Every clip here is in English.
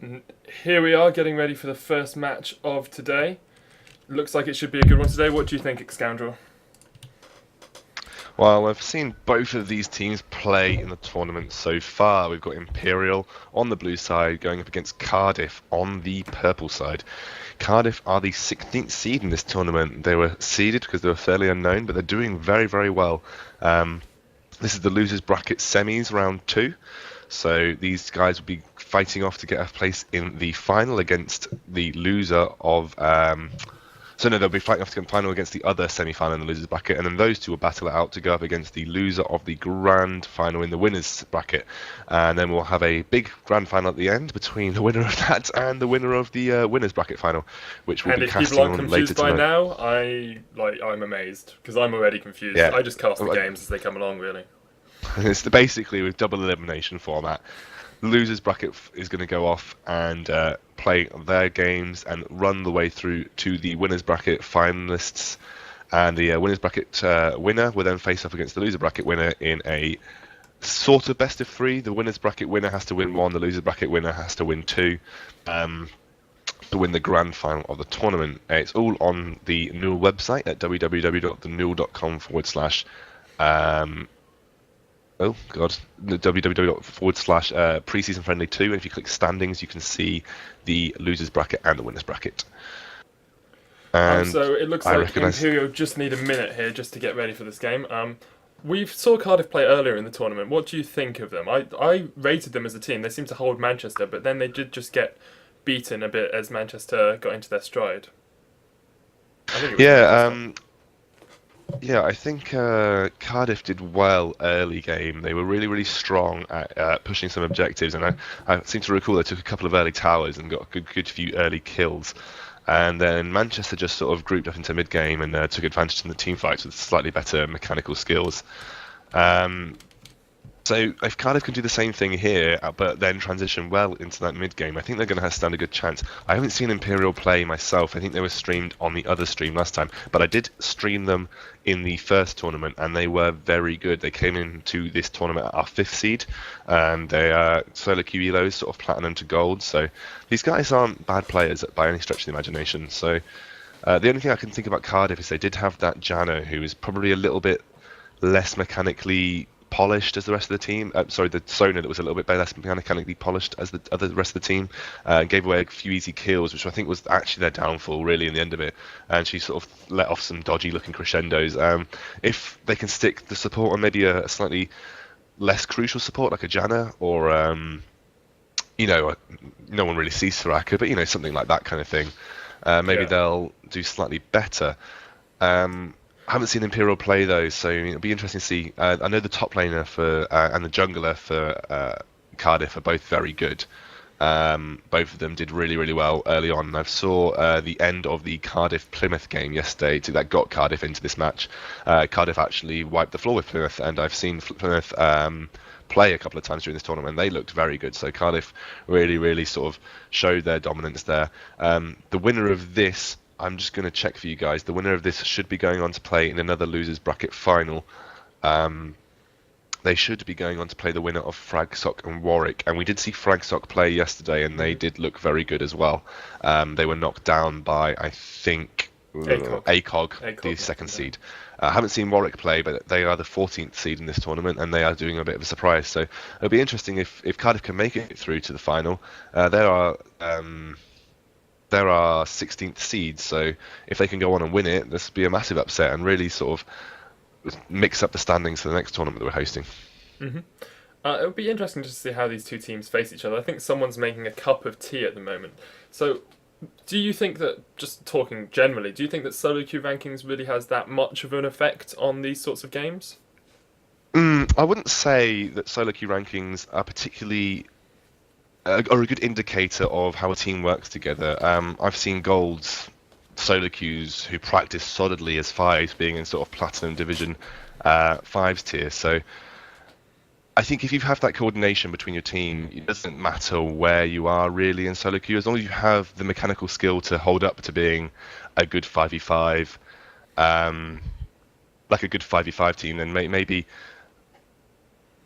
And here we are getting ready for the first match of today. Looks like it should be a good one today. What do you think, Scoundrel? Well, I've seen both of these teams play in the tournament so far. We've got Imperial on the blue side going up against Cardiff on the purple side. Cardiff are the 16th seed in this tournament. They were seeded because they were fairly unknown, but they're doing very, very well. Um, this is the losers bracket semis round two. So these guys will be fighting off to get a place in the final against the loser of so no, they'll be fighting off to get the final against the other semi-final in the losers bracket, and then those two will battle it out to go up against the loser of the grand final in the winners bracket, and then we'll have a big grand final at the end between the winner of that and the winner of the winners bracket final, which we'll And be if people casting aren't on later confused by tonight. now, I'm amazed because I'm already confused. Yeah, I just cast the Uh, games as they come along, really. it's basically with double elimination format. The losers bracket is going to go off and play their games and run the way through to the winners bracket finalists, and the winners bracket winner will then face off against the loser bracket winner in a sort of best of three. The winners bracket winner has to win one, the loser bracket winner has to win two. Um, to win the grand final of the tournament. It's all on the Newell website at www.thenewell.com/. Um, Oh God, www./ preseason friendly 2. And if you click standings, you can see the losers bracket and the winners bracket. And So it looks I like recognise. Imperial just need a minute here just to get ready for this game. We saw Cardiff play earlier in the tournament. What do you think of them? I rated them as a team. They seem to hold Manchester, but then they did just get beaten a bit as Manchester got into their stride. I think it was Yeah, Manchester. yeah. I think Cardiff did well early game. They were really, really strong at pushing some objectives, and I seem to recall they took a couple of early towers and got a good few early kills. And then Manchester just sort of grouped up into mid game and took advantage in the team fights with slightly better mechanical skills. Um, So if Cardiff can do the same thing here, but then transition well into that mid game, I think they're going to stand a good chance. I haven't seen Imperial play myself. I think they were streamed on the other stream last time, but I did stream them in the first tournament, and they were very good. They came into this tournament at our fifth seed, and they are solo queue elos, sort of platinum to gold. So these guys aren't bad players by any stretch of the imagination. So the only thing I can think about Cardiff is they did have that Jano, who is probably a little bit less mechanically polished as the rest of the team. Sorry, the Sona that was a little bit less mechanically polished as the other rest of the team. Gave away a few easy kills, which I think was actually their downfall, really, in the end of it. And she sort of let off some dodgy-looking crescendos. If they can stick the support on maybe a slightly less crucial support, like a Janna, or no one really sees Soraka, but something like that kind of thing. Maybe Yeah. they'll do slightly better. I haven't seen Imperial play though, so it'll be interesting to see. I know the top laner for and the jungler for Cardiff are both very good. Both of them did really, really well early on. I saw the end of the Cardiff Plymouth game yesterday that got Cardiff into this match. Cardiff actually wiped the floor with Plymouth, and I've seen Plymouth play a couple of times during this tournament. They looked very good. So Cardiff really, really sort of showed their dominance there. The winner of this, I'm just going to check for you guys. The winner of this should be going on to play in another losers bracket final. Um, they should be going on to play the winner of Fragsock and Warwick. And we did see Fragsock play yesterday, and they Mm-hmm. did look very good as well. They were knocked down by, I think, ACOG. ACOG, the ACOG knocked second them down. seed. I haven't seen Warwick play, but they are the 14th seed in this tournament, and they are doing a bit of a surprise. So it'll be interesting if Cardiff can make it through to the final. There are 16th seeds, so if they can go on and win it, this would be a massive upset and really sort of mix up the standings for the next tournament that we're hosting. hmm it would be interesting just to see how these two teams face each other. I think someone's making a cup of tea at the moment. So, do you think that, just talking generally, do you think that solo queue rankings really has that much of an effect on these sorts of games? I wouldn't say that solo queue rankings are particularly are a good indicator of how a team works together. I've seen golds solo queues who practice solidly as fives, being in sort of platinum division fives tier. So I think if you have that coordination between your team, it doesn't matter where you are really in solo queue, as long as you have the mechanical skill to hold up to being a good 5v5, um, like a good 5v5 team, then maybe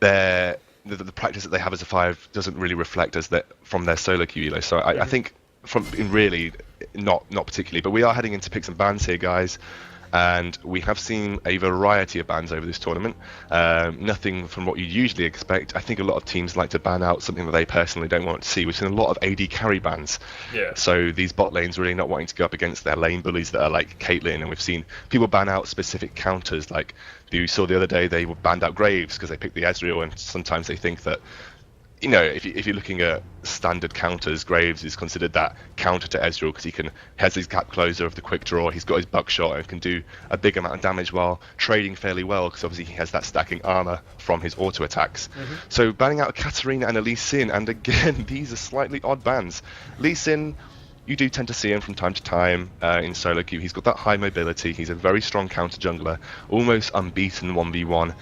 there the practice that they have as a 5 doesn't really reflect as that from their solo queue elo. So I think from in really not particularly, but we are heading into picks and bans here, guys. And we have seen a variety of bans over this tournament. Nothing from what you usually expect. I think a lot of teams like to ban out something that they personally don't want to see. We've seen a lot of AD carry bans. Yeah. So these bot lanes really not wanting to go up against their lane bullies that are like Caitlyn, and we've seen people ban out specific counters. Like you saw the other day, they banned out Graves because they picked the Ezreal, and sometimes they think that, you know, if you're looking at standard counters, Graves is considered that counter to Ezreal because he has his gap closer of the quick draw, he's got his buckshot and can do a big amount of damage while trading fairly well because obviously he has that stacking armor from his auto attacks. So banning out a Katarina and a Lee Sin, and again, these are slightly odd bans. Lee Sin, you do tend to see him from time to time in solo queue. He's got that high mobility, he's a very strong counter jungler, almost unbeaten 1v1.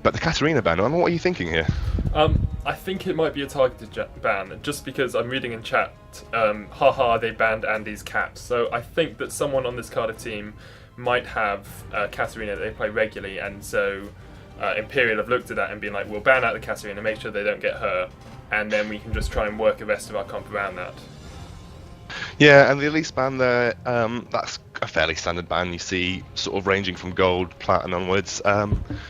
But the Katarina ban, what are you thinking here? I think it might be a targeted ban, just because I'm reading in chat, haha, they banned Andy's cat. So I think that someone on this Cardiff team might have Katarina that they play regularly, and so Imperial have looked at that and been like, we'll ban out the Katarina, make sure they don't get her, and then we can just try and work the rest of our comp around that. Yeah, and the Elise ban there, that's a fairly standard ban. You see sort of ranging from gold, plat and onwards.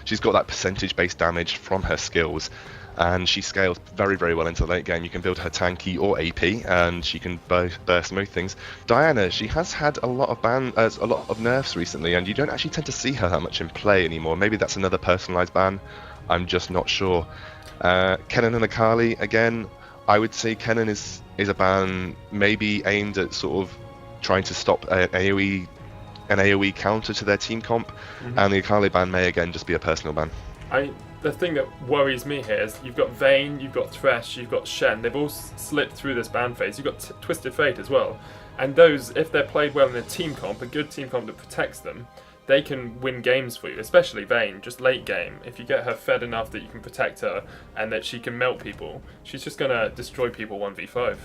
She's got that percentage-based damage from her skills, and she scales very, very well into the late game. You can build her tanky or AP, and she can burst most things. Diana, she has had a lot of nerfs recently, and you don't actually tend to see her that much in play anymore. Maybe that's another personalized ban. I'm just not sure. Kennen and Akali, again, I would say Kennen is a ban maybe aimed at sort of trying to stop an AoE counter to their team comp, and the Akali ban may again just be a personal ban. The thing that worries me here is you've got Vayne, you've got Thresh, you've got Shen. They've all slipped through this ban phase. You've got Twisted Fate as well, and those, if they're played well in a team comp, a good team comp that protects them, they can win games for you, especially Vayne, just late game. If you get her fed enough that you can protect her and that she can melt people, she's just going to destroy people 1v5.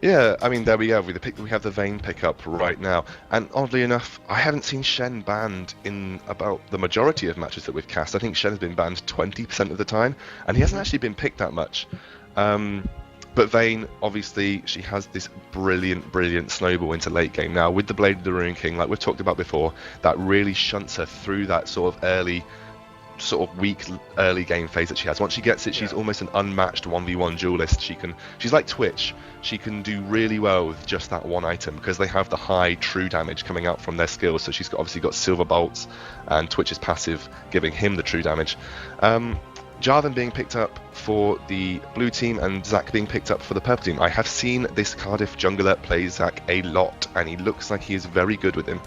Yeah, I mean, there we go. We have the Vayne pickup right now. And oddly enough, I haven't seen Shen banned in about the majority of matches that we've cast. I think Shen has been banned 20% of the time, and he hasn't actually been picked that much. But Vayne, obviously, she has this brilliant snowball into late game. Now, with the Blade of the Ruin King, like we've talked about before, that really shunts her through that sort of weak early game phase that she has. Once she gets it, she's almost an unmatched 1v1 duelist. She's like Twitch. She can do really well with just that one item because they have the high true damage coming out from their skills. So she's obviously got Silver Bolts and Twitch's passive giving him the true damage. Jarvan being picked up for the blue team and Zac being picked up for the purple team. I have seen this Cardiff jungler play Zac a lot, and he looks like he is very good with him.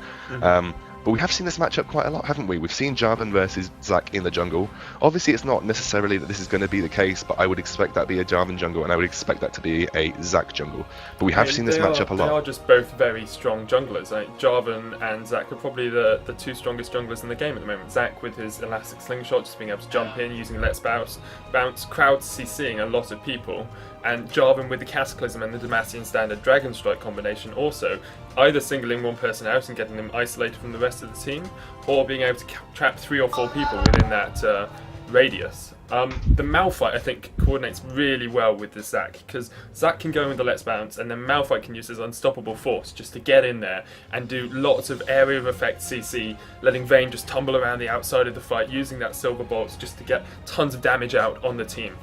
But we have seen this matchup quite a lot, haven't we? We've seen Jarvan versus Zac in the jungle. Obviously, it's not necessarily that this is going to be the case, but I would expect that to be a Jarvan jungle, and I would expect that to be a Zac jungle. But we have seen this matchup a lot. They are just both very strong junglers. Like Jarvan and Zac are probably the two strongest junglers in the game at the moment. Zac with his elastic slingshot, just being able to jump in, using Let's Bounce, crowd CCing a lot of people. And Jarvan with the Cataclysm and the Demacian standard Dragon Strike combination also, either singling one person out and getting them isolated from the rest of the team, or being able to trap 3 or 4 people within that radius. The Malphite, I think, coordinates really well with the Zac, because Zac can go in with the Let's Bounce, and then Malphite can use his Unstoppable Force just to get in there and do lots of area of effect CC, letting Vayne just tumble around the outside of the fight, using that Silver Bolts just to get tons of damage out on the team.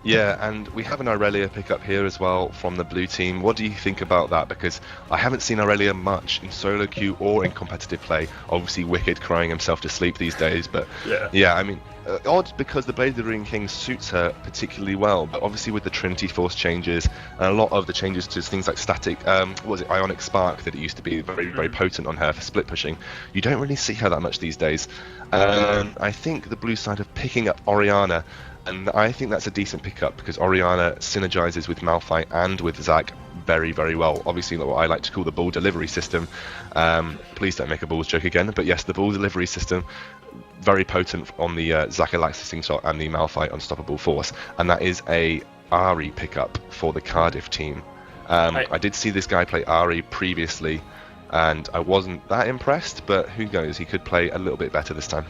Yeah, and we have an Aurelia pickup here as well from the blue team. What do you think about that? Because I haven't seen Aurelia much in solo queue or in competitive play. Obviously, Wicked crying himself to sleep these days, but yeah, I mean, odd because the Blade of the Ruin King suits her particularly well, but obviously with the Trinity Force changes and a lot of the changes to things like static, Ionic Spark that it used to be very potent on her for split pushing, you don't really see her that much these days. I think the blue side of picking up Orianna, and I think that's a decent pickup because Orianna synergizes with Malphite and with Zac very well. Obviously, what I like to call the ball delivery system. Please don't make a balls joke again, but yes, the ball delivery system, very potent on the Zac elastic shot and the Malphite Unstoppable Force, and that is a Ahri pickup for the Cardiff team. I did see this guy play Ahri previously, and I wasn't that impressed, but who knows, he could play a little bit better this time.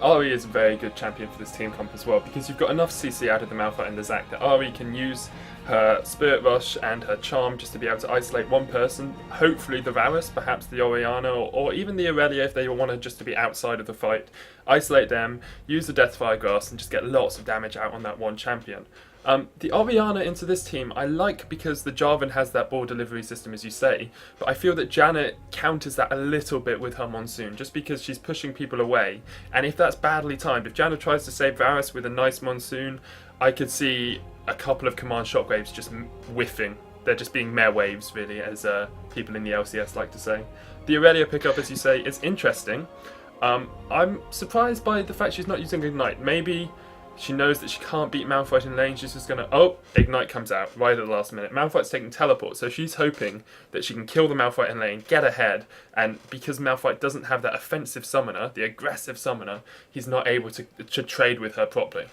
Ari is a very good champion for this team comp as well, because you've got enough CC out of the Malphite and the Zac that Ari can use her Spirit Rush and her Charm just to be able to isolate one person, hopefully the Varus, perhaps the Orianna, or even the Aurelia if they want to just to be outside of the fight. Isolate them, use the Deathfire Grass and just get lots of damage out on that one champion. The Orianna into this team I like because the Jarvan has that ball delivery system, as you say, but I feel that Janet counters that a little bit with her Monsoon, just because she's pushing people away, and if that's badly timed, if Janet tries to save Varus with a nice Monsoon, I could see a couple of command shockwaves just whiffing. They're just being mare waves, really, as people in the LCS like to say. The Aurelia pickup, as you say, is interesting. I'm surprised by the fact she's not using Ignite. Maybe she knows that she can't beat Malphite in lane, she's just gonna, oh, Ignite comes out right at the last minute. Malphite's taking teleport, so she's hoping that she can kill the Malphite in lane, get ahead, and because Malphite doesn't have that offensive summoner, the aggressive summoner, he's not able to trade with her properly.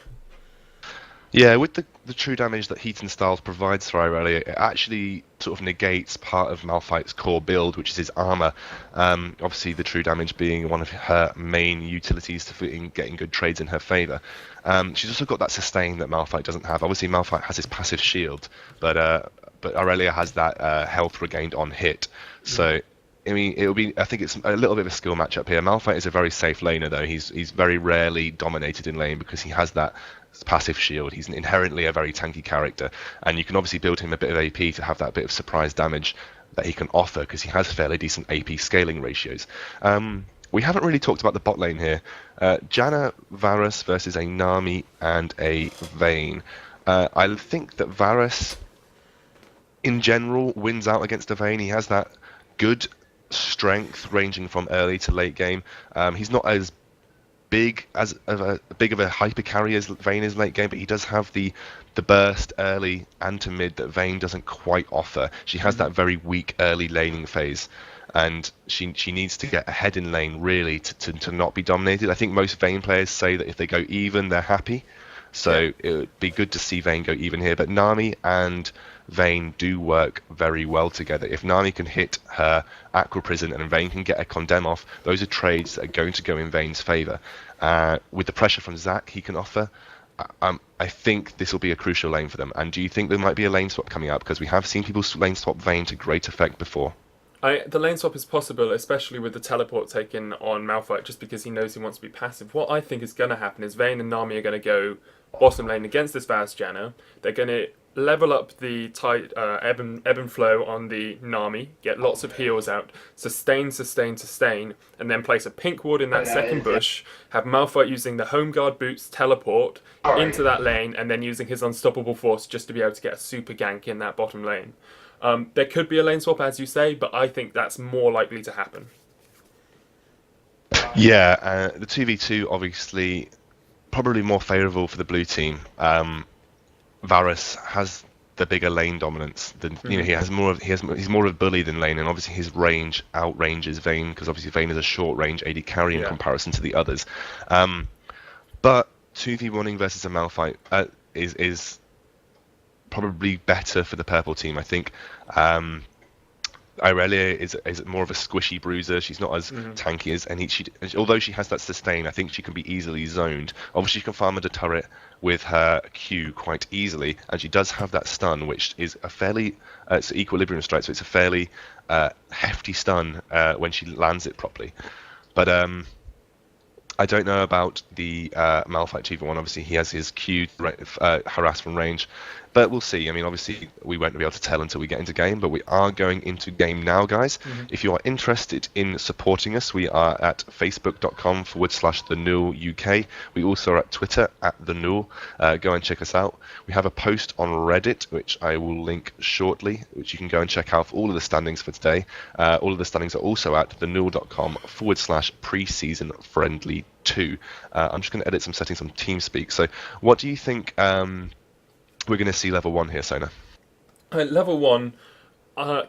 Yeah, with the true damage that Heat and Styles provides for Irelia, it actually sort of negates part of Malphite's core build, which is his armor. Obviously, the true damage being one of her main utilities to getting good trades in her favor. She's also got that sustain that Malphite doesn't have. Obviously, Malphite has his passive shield, but Irelia has that health regained on hit. So, I mean, I think it's a little bit of a skill matchup here. Malphite is a very safe laner, though. He's very rarely dominated in lane because he has that passive shield. He's inherently a very tanky character, and you can obviously build him a bit of AP to have that bit of surprise damage that he can offer because he has fairly decent AP scaling ratios. We haven't really talked about the bot lane here. Janna Varus versus a Nami and a Vayne. I think that Varus, in general, wins out against a Vayne. He has that good strength ranging from early to late game. He's not as big of a hyper carry as Vayne is late game, but he does have the burst early and to mid that Vayne doesn't quite offer. She has that very weak early laning phase, and she needs to get ahead in lane really to not be dominated. I think most Vayne players say that if they go even, they're happy. So it would be good to see Vayne go even here. But Nami and Vayne do work very well together. If Nami can hit her Aqua Prison and Vayne can get a Condemn off, those are trades that are going to go in Vayne's favour. With the pressure from Zac he can offer, I think this will be a crucial lane for them. And do you think there might be a lane swap coming up? Because we have seen people lane swap Vayne to great effect before. The lane swap is possible, especially with the teleport taken on Malphite, just because he knows he wants to be passive. What I think is going to happen is Vayne and Nami are going to go bottom lane against this Varus Janna. They're going to level up the tight ebb and flow on the Nami, get lots of heals out, sustain, and then place a pink ward in that second bush, have Malphite using the home guard boots teleport into that lane, and then using his unstoppable force just to be able to get a super gank in that bottom lane. There could be a lane swap, as you say, but I think that's more likely to happen. Yeah, the 2v2 obviously probably more favourable for the blue team. Varus has the bigger lane dominance than he's more of a bully than lane, and obviously his range outranges Vayne because obviously Vayne is a short range AD carry in comparison to the others. But 2v1ing versus a Malphite is probably better for the purple team. I think Irelia is more of a squishy bruiser. She's not as tanky as any. Although she has that sustain, I think she can be easily zoned. Obviously, she can farm at a turret with her Q quite easily, and she does have that stun, which is a fairly it's equilibrium strike, so it's a fairly hefty stun when she lands it properly. But I don't know about the Malphite 2v1. Obviously, he has his Q harass from range. But we'll see. I mean, obviously, we won't be able to tell until we get into game, but we are going into game now, guys. If you are interested in supporting us, we are at facebook.com/TheNull UK. We also are at Twitter @TheNull. Go and check us out. We have a post on Reddit, which I will link shortly, which you can go and check out for all of the standings for today. All of the standings are also at thenull.com/preseasonfriendly2. I'm just going to edit some settings on TeamSpeak. So what do you think we're going to see level 1 here, Sona? Level 1,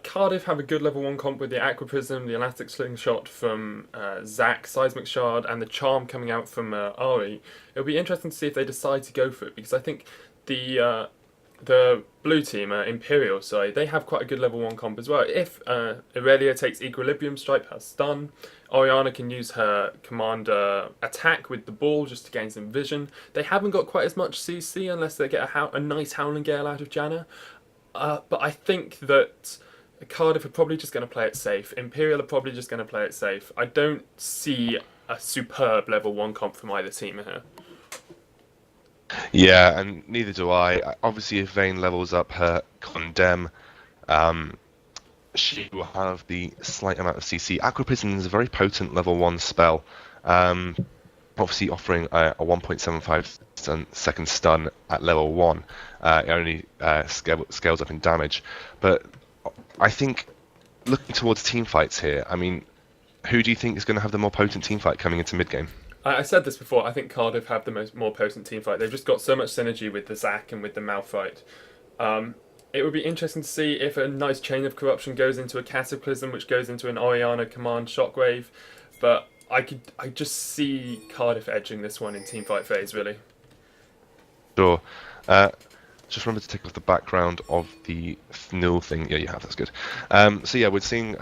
Cardiff have a good level 1 comp with the Aqua Prism, the Elastic Slingshot from Zac, Seismic Shard, and the Charm coming out from Ari. It'll be interesting to see if they decide to go for it, because I think the the blue team, Imperial side, they have quite a good level 1 comp as well. If Aurelia takes Equilibrium Strike, has stun. Oriana can use her commander attack with the ball just to gain some vision. They haven't got quite as much CC unless they get a nice Howling Gale out of Janna. But I think that Cardiff are probably just going to play it safe. Imperial are probably just going to play it safe. I don't see a superb level 1 comp from either team here. Yeah, and neither do I. Obviously, if Vayne levels up her Condemn, um, she will have the slight amount of CC. Aqua Prison is a very potent level 1 spell, obviously offering a 1.75 second stun at level 1. It only scales up in damage. But I think, looking towards team fights here, I mean, who do you think is going to have the more potent team fight coming into mid-game? I said this before. I think Cardiff have the more potent team fight. They've just got so much synergy with the Zac and with the Malphite. It would be interesting to see if a nice chain of corruption goes into a Cataclysm, which goes into an Oriana command Shockwave. But I just see Cardiff edging this one in team fight phase, really. Sure. Just remember to take off the background of the nil thing. Yeah, you have. That's good. So yeah, we're seeing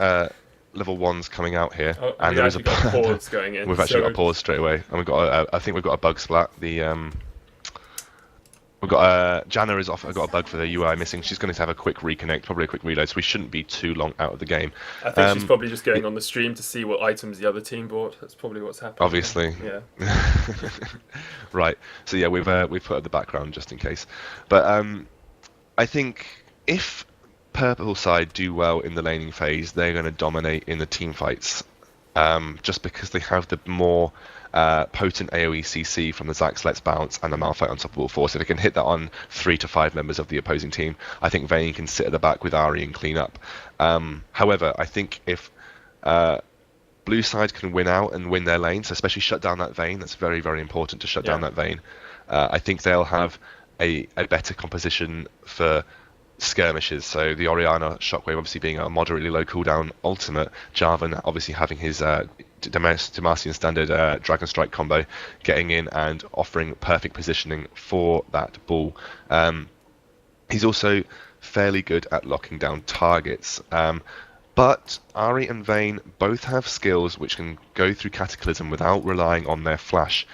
level 1s coming out here, and there is a pause going in. We've actually got a pause straight away, and we've got. I think we've got a bug splat. We've got Janna is off. I've got a bug for the UI missing. She's going to have a quick reconnect, probably a quick reload, so we shouldn't be too long out of the game. I think she's probably just going on the stream to see what items the other team bought. That's probably what's happening. Obviously. Yeah. Right. So yeah, we've put up the background just in case. But I think if Purple side do well in the laning phase, they're going to dominate in the team fights, just because they have the more potent AoE CC from the Zax's Let's Bounce and the Malphite Unstoppable Force. If they can hit that on 3 to 5 members of the opposing team, I think Vayne can sit at the back with Ahri and clean up. However, I think if blue side can win out and win their lane, so especially shut down that Vayne, that's very, very important to shut down that Vayne. I think they'll have a better composition for skirmishes. So the Oriana Shockwave obviously being a moderately low cooldown ultimate, Jarvan obviously having his Demacian standard Dragon Strike combo, getting in and offering perfect positioning for that ball. He's also fairly good at locking down targets. But Ahri and Vayne both have skills which can go through Cataclysm without relying on their flash.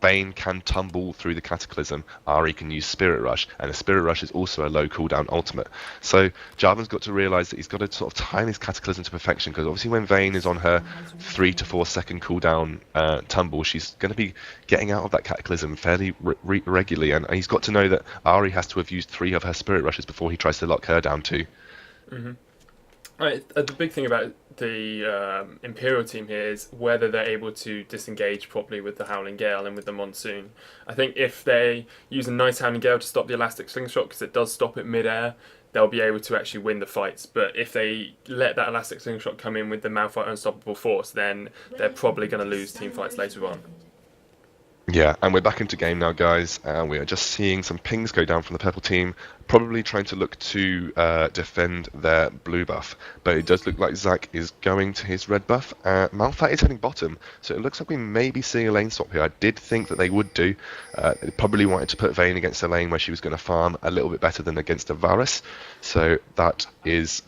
Vayne can tumble through the Cataclysm, Ahri can use Spirit Rush, and the Spirit Rush is also a low cooldown ultimate. So Jarvan's got to realise that he's got to sort of time his Cataclysm to perfection, because obviously when Vayne is on her 3 to 4 second cooldown tumble, she's going to be getting out of that Cataclysm fairly regularly, and he's got to know that Ahri has to have used 3 of her Spirit Rushes before he tries to lock her down too. Mm-hmm. The big thing about the Imperial team here is whether they're able to disengage properly with the Howling Gale and with the Monsoon. I think if they use a nice Howling Gale to stop the Elastic Slingshot, because it does stop it mid-air, they'll be able to actually win the fights. But if they let that Elastic Slingshot come in with the Malphite Unstoppable Force, then they're probably going to lose team fights later on. Yeah, and we're back into game now, guys. We are just seeing some pings go down from the purple team, probably trying to look to defend their blue buff. But it does look like Zac is going to his red buff. Malphite is heading bottom, so it looks like we may be seeing a lane swap here. I did think that they would do. They probably wanted to put Vayne against a lane where she was going to farm a little bit better than against a Varus. So that is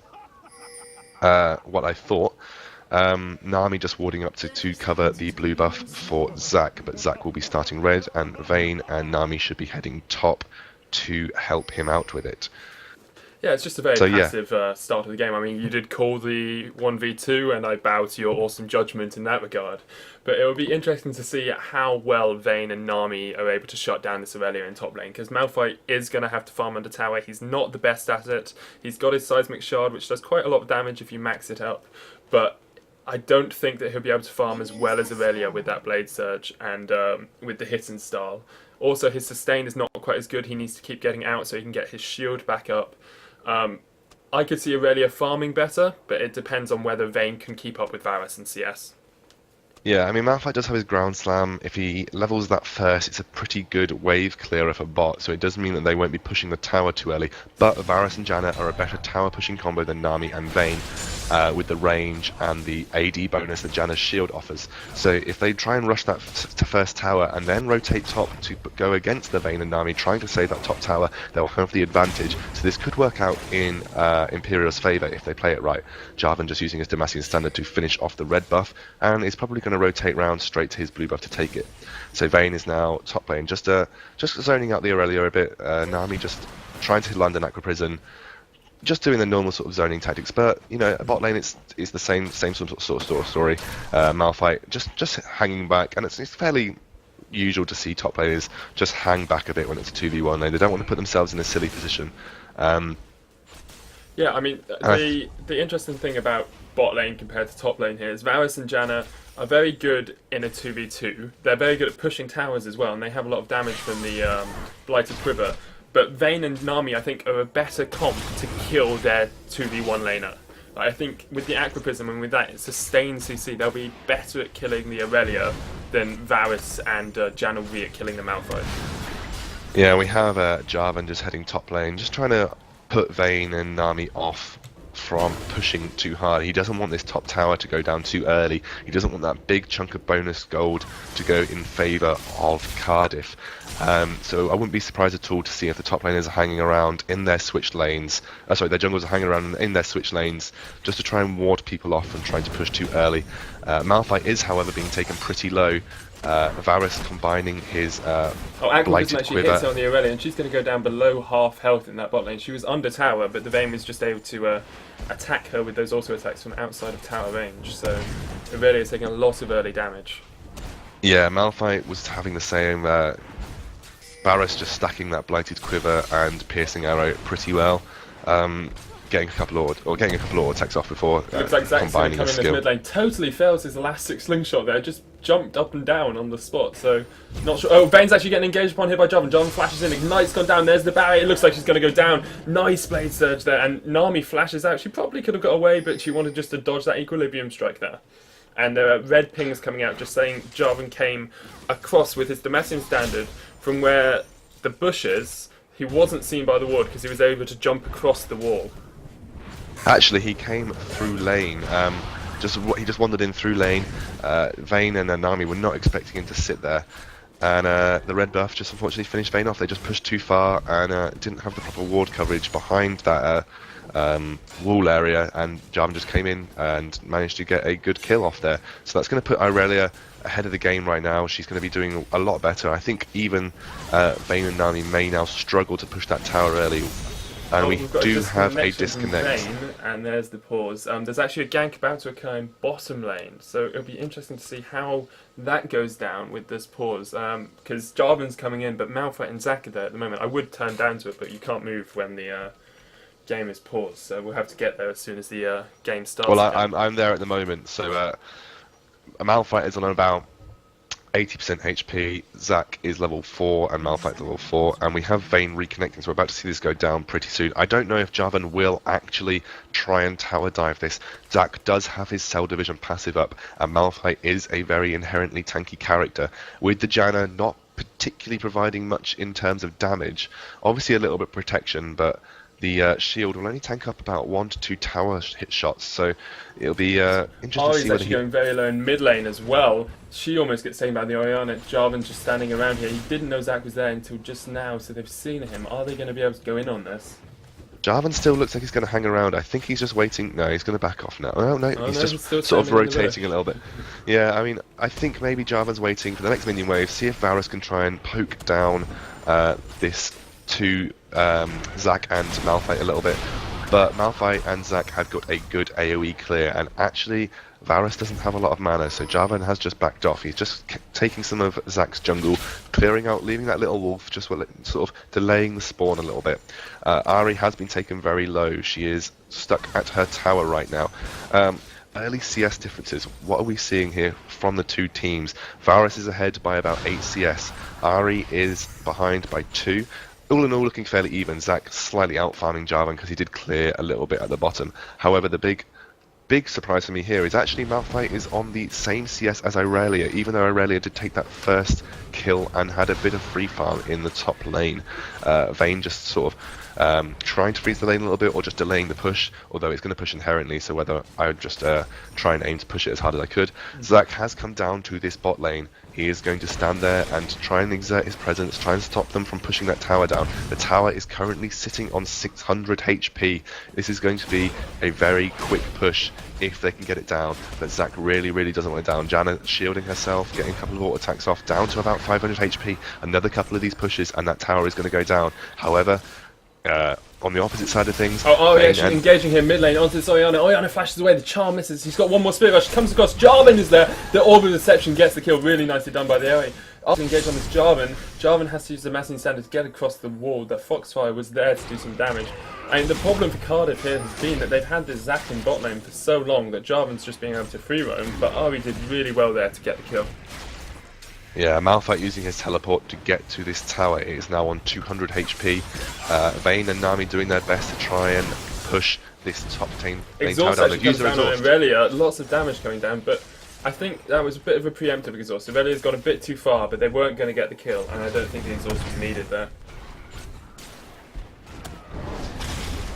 what I thought. Nami just warding up to cover the blue buff for Zac, but Zac will be starting red, and Vayne and Nami should be heading top to help him out with it. Yeah, it's just a very passive start of the game. I mean, you did call the 1v2, and I bow to your awesome judgment in that regard. But it will be interesting to see how well Vayne and Nami are able to shut down this Aurelia in top lane, because Malphite is going to have to farm under tower. He's not the best at it. He's got his Seismic Shard, which does quite a lot of damage if you max it up, but I don't think that he'll be able to farm as well as Aurelia with that Blade Surge and with the hit and style. Also, his sustain is not quite as good. He needs to keep getting out so he can get his shield back up. I could see Aurelia farming better, but it depends on whether Vayne can keep up with Varus and CS. Yeah, I mean, Malphite does have his ground slam. If he levels that first, it's a pretty good wave clearer for bot, so it does mean that they won't be pushing the tower too early. But Varus and Janna are a better tower pushing combo than Nami and Vayne, with the range and the AD bonus that Janna's shield offers. So if they try and rush that to first tower and then rotate top to go against the Vayne and Nami, trying to save that top tower, they'll have the advantage. So this could work out in Imperial's favour if they play it right. Jarvan just using his Demacian standard to finish off the red buff, and is probably going to rotate round straight to his blue buff to take it. So Vayne is now top lane, just zoning out the Aurelia a bit. Nami just trying to land an Aqua Prison, just doing the normal sort of zoning tactics. But you know, bot lane it's the same sort of story. Malphite just hanging back, and it's fairly usual to see top players just hang back a bit when it's a 2v1 lane. They don't want to put themselves in a silly position. Yeah, I mean, the interesting thing about bot lane compared to top lane here is Varus and Janna are very good in a 2v2. They're very good at pushing towers as well, and they have a lot of damage from the Blighted Quiver. But Vayne and Nami, I think, are a better comp to kill their 2v1 laner. I think with the Aqua Prism and with that sustained CC, they'll be better at killing the Aurelia than Varus and Janna will be at killing the Malphite. Yeah, we have Jarvan just heading top lane, just trying to put Vayne and Nami off from pushing too hard. He doesn't want this top tower to go down too early. He doesn't want that big chunk of bonus gold to go in favour of Cardiff. So I wouldn't be surprised at all to see if the top laners are hanging around in their switch lanes. Their junglers are hanging around in their switch lanes just to try and ward people off and trying to push too early. Malphite is, however, being taken pretty low. Varus combining his Blighted actually Quiver. hits on the Aurelia, and she's going to go down below half health in that bot lane. She was under tower, but the Vayne was just able to attack her with those auto attacks from outside of tower range. So Aurelia is taking a lot of early damage. Yeah, Malphite was having the same. Varus just stacking that Blighted Quiver and piercing arrow pretty well. Getting a couple of auto attacks off before Looks like Zach's going to combining come a in this skill. mid lane. Totally fails his elastic slingshot there. Just jumped up and down on the spot. So not sure. Oh, Vayne's actually getting engaged upon here by Jarvan. Jarvan flashes in. Ignite's gone down. There's the barrier. It looks like she's going to go down. Nice blade surge there. And Nami flashes out. She probably could have got away, but she wanted just to dodge that equilibrium strike there. And there are red pings coming out just saying Jarvan came across with his Demacian standard from where the bushes. He wasn't seen by the ward because he was able to jump across the wall. Actually, he came through lane. He just wandered in through lane. Vayne and Nami were not expecting him to sit there, and the red buff just unfortunately finished Vayne off. They just pushed too far and didn't have the proper ward coverage behind that wall area, and Jarvan just came in and managed to get a good kill off there. So that's going to put Aurelia ahead of the game right now. She's going to be doing a lot better. I think even Vayne and Nami may now struggle to push that tower early. And we do have a disconnect. Vayne, and there's the pause. There's actually a gank about to occur in bottom lane, so it'll be interesting to see how that goes down with this pause. Because Jarvan's coming in, but Malphite and Zach are there at the moment. I would turn down to it, but you can't move when the game is paused, so we'll have to get there as soon as the game starts. Well, I'm there at the moment, so Malphite is on about 80% HP, Zach is level 4 and Malphite's level 4, and we have Vayne reconnecting, so we're about to see this go down pretty soon. I don't know if Jarvan will actually try and tower dive this. Zach does have his Cell Division passive up, and Malphite is a very inherently tanky character, with the Janna not particularly providing much in terms of damage. Obviously a little bit of protection, but the shield will only tank up about 1 to 2 tower hit shots, so it'll be interesting to see Ari's whether actually going very low in mid lane as well. She almost gets taken by the Orianna. Jarvan's just standing around here. He didn't know Zach was there until just now, so they've seen him. Are they going to be able to go in on this? Jarvan still looks like he's going to hang around. I think he's just waiting. No, he's going to back off now. Oh, no, he's just sort of rotating a little bit. Yeah, I mean, I think maybe Jarvan's waiting for the next minion wave, see if Varus can try and poke down this to Zach and Malphite a little bit. But Malphite and Zach have got a good AoE clear, and actually Varus doesn't have a lot of mana, so Jarvan has just backed off. He's just taking some of Zach's jungle, clearing out, leaving that little wolf, just sort of delaying the spawn a little bit. Ari has been taken very low. She is stuck at her tower right now. Early CS differences. What are we seeing here from the two teams? Varus is ahead by about 8 CS. Ari is behind by 2. All in all, looking fairly even. Zach slightly out-farming Jarvan because he did clear a little bit at the bottom. However, the big big surprise for me here is actually Malphite is on the same CS as Irelia, even though Irelia did take that first kill and had a bit of free farm in the top lane. Vayne just sort of trying to freeze the lane a little bit, or just delaying the push, although it's going to push inherently, so whether I would just try and aim to push it as hard as I could. Zac has come down to this bot lane. He is going to stand there and try and exert his presence, try and stop them from pushing that tower down. The tower is currently sitting on 600 HP. This is going to be a very quick push if they can get it down, but Zac really, really doesn't want it down. Janna shielding herself, getting a couple of auto attacks off, down to about 500 HP. Another couple of these pushes and that tower is going to go down. However, on the opposite side of things... yeah, she's engaging him mid lane onto this Orianna. Orianna flashes away, the charm misses. He's got one more spirit rush, comes across, Jarvan is there. The Orb of Deception gets the kill, really nicely done by the AoE. After engage on this Jarvan, Jarvan has to use the Massing Standard to get across the wall. The Foxfire was there to do some damage. And the problem for Cardiff here has been that they've had this Zac in bot lane for so long that Jarvan's just being able to free roam, but Ari did really well there to get the kill. Yeah, Malphite using his teleport to get to this tower. It is now on 200 HP. Vayne and Nami doing their best to try and push this top lane tower down. They've used their exhaust. Irelia, lots of damage coming down, but I think that was a bit of a preemptive exhaust. Irelia's got a bit too far, but they weren't going to get the kill, and I don't think the exhaust was needed there.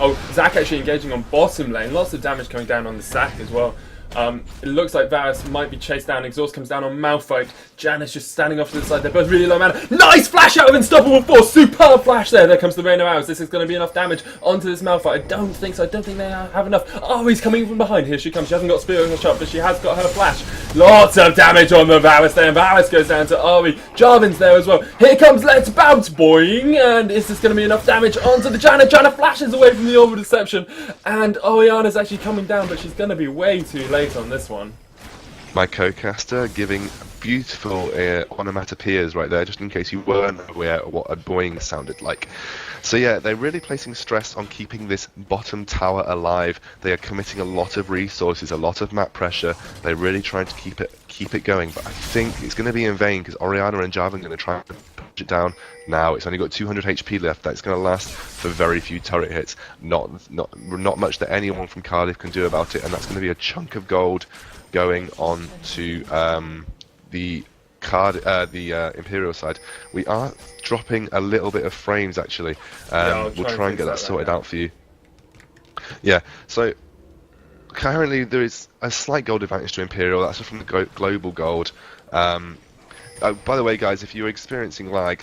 Oh, Zac actually engaging on bottom lane. Lots of damage coming down on the Zac as well. It looks like Varus might be chased down. Exhaust comes down on Malphite. Janna's just standing off to the side. They're both really low mana. Nice flash out of Unstoppable Force. Superb flash there. There comes the Rain of Arrows. This is going to be enough damage onto this Malphite. I don't think so. I don't think they have enough. Oh, he's coming from behind. Here she comes. She hasn't got Spirit on the shot, but she has got her flash. Lots of damage on the Varus there. And Varus goes down to Ari. Jarvan's there as well. Here comes Let's Bounce. Boing. And is this going to be enough damage onto the Janna? Janna flashes away from the Orb of Deception. And Orianna's actually coming down, but she's going to be way too late on this one. My co-caster giving beautiful onomatopoeias right there, just in case you weren't aware of what a boing sounded like. So yeah, they're really placing stress on keeping this bottom tower alive. They are committing a lot of resources, a lot of map pressure. They're really trying to keep it going, but I think it's going to be in vain because Orianna and Jarvan are going to try and push it down now. It's only got 200 HP left. That's going to last for very few turret hits. Not much that anyone from Cardiff can do about it, and that's going to be a chunk of gold going on to the Imperial side. We are dropping a little bit of frames actually. We'll try and get that sorted out for you. Yeah, so currently there is a slight gold advantage to Imperial. That's from the global gold. By the way, guys, if you're experiencing lag,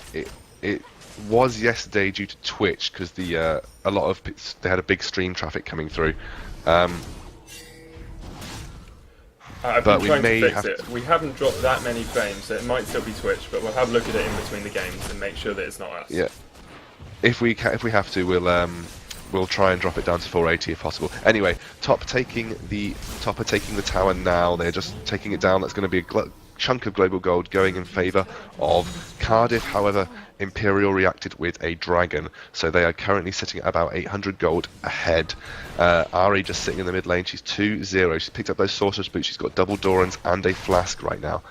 it was yesterday due to Twitch because they had a big stream traffic coming through. I've been trying to fix it. We haven't dropped that many frames, so it might still be Twitch, but we'll have a look at it in between the games and make sure that it's not us. Yeah. If we have to, we'll try and drop it down to 480 if possible. Anyway, top are taking the tower now. They're just taking it down. That's going to be a chunk of global gold going in favour of Cardiff. However, Imperial reacted with a dragon, so they are currently sitting at about 800 gold ahead. Ari just sitting in the mid lane. She's 2-0. She's picked up those sorcerer's boots. She's got double Dorans and a flask right now.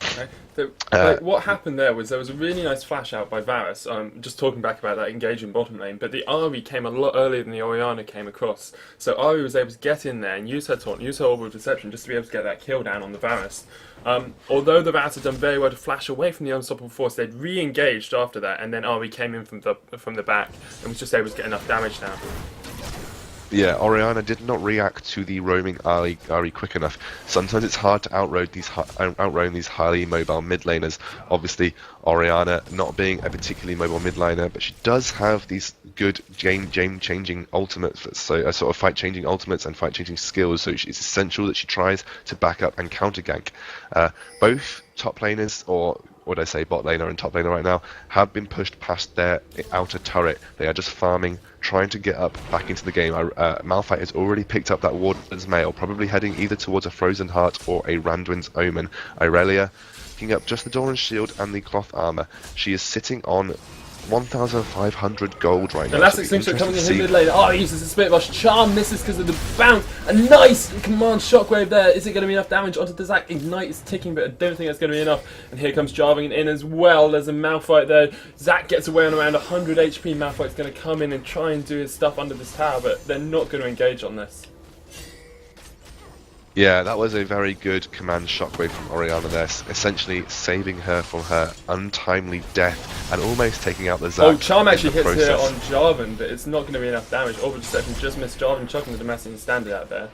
Okay. So, what happened there was a really nice flash out by Varus. Just talking back about that engaging bottom lane, but the Ari came a lot earlier than the Orianna came across. So Ari was able to get in there and use her taunt, use her Orb of Deception just to be able to get that kill down on the Varus. Although the Varus had done very well to flash away from the Unstoppable Force, they'd re-engaged after that, and then Ari came in from the back and was just able to get enough damage down. Yeah, Orianna did not react to the roaming Ari quick enough. Sometimes it's hard to outroam these highly mobile mid laners. Obviously, Orianna not being a particularly mobile mid laner, but she does have these good game-changing ultimates, so sort of fight-changing ultimates and fight-changing skills. So it's essential that she tries to back up and counter gank. Both top laners, or would I say bot laner and top laner right now, have been pushed past their outer turret. They are just farming, trying to get up back into the game. Malphite has already picked up that Warden's Mail, probably heading either towards a Frozen Heart or a Randuin's Omen. Irelia picking up just the Doran's Shield and the Cloth Armor. She is sitting on 1,500 gold right now. Elastic Slingshot coming in mid lane. Oh, he uses the Spirit Rush. Charm misses because of the bounce. A nice command shockwave there. Is it going to be enough damage onto the Zac? Ignite is ticking, but I don't think that's going to be enough. And here comes Jarvan in as well. There's a Malphite there. Zac gets away on around 100 HP. Malphite's going to come in and try and do his stuff under this tower, but they're not going to engage on this. Yeah, that was a very good command shockwave from Oriana there, essentially saving her from her untimely death and almost taking out the Zac. Oh, Charm actually in the hits here process. on Jarvan, but it's not going to be enough damage. Overdeception just missed Jarvan, chucking the Damascene Standard out there.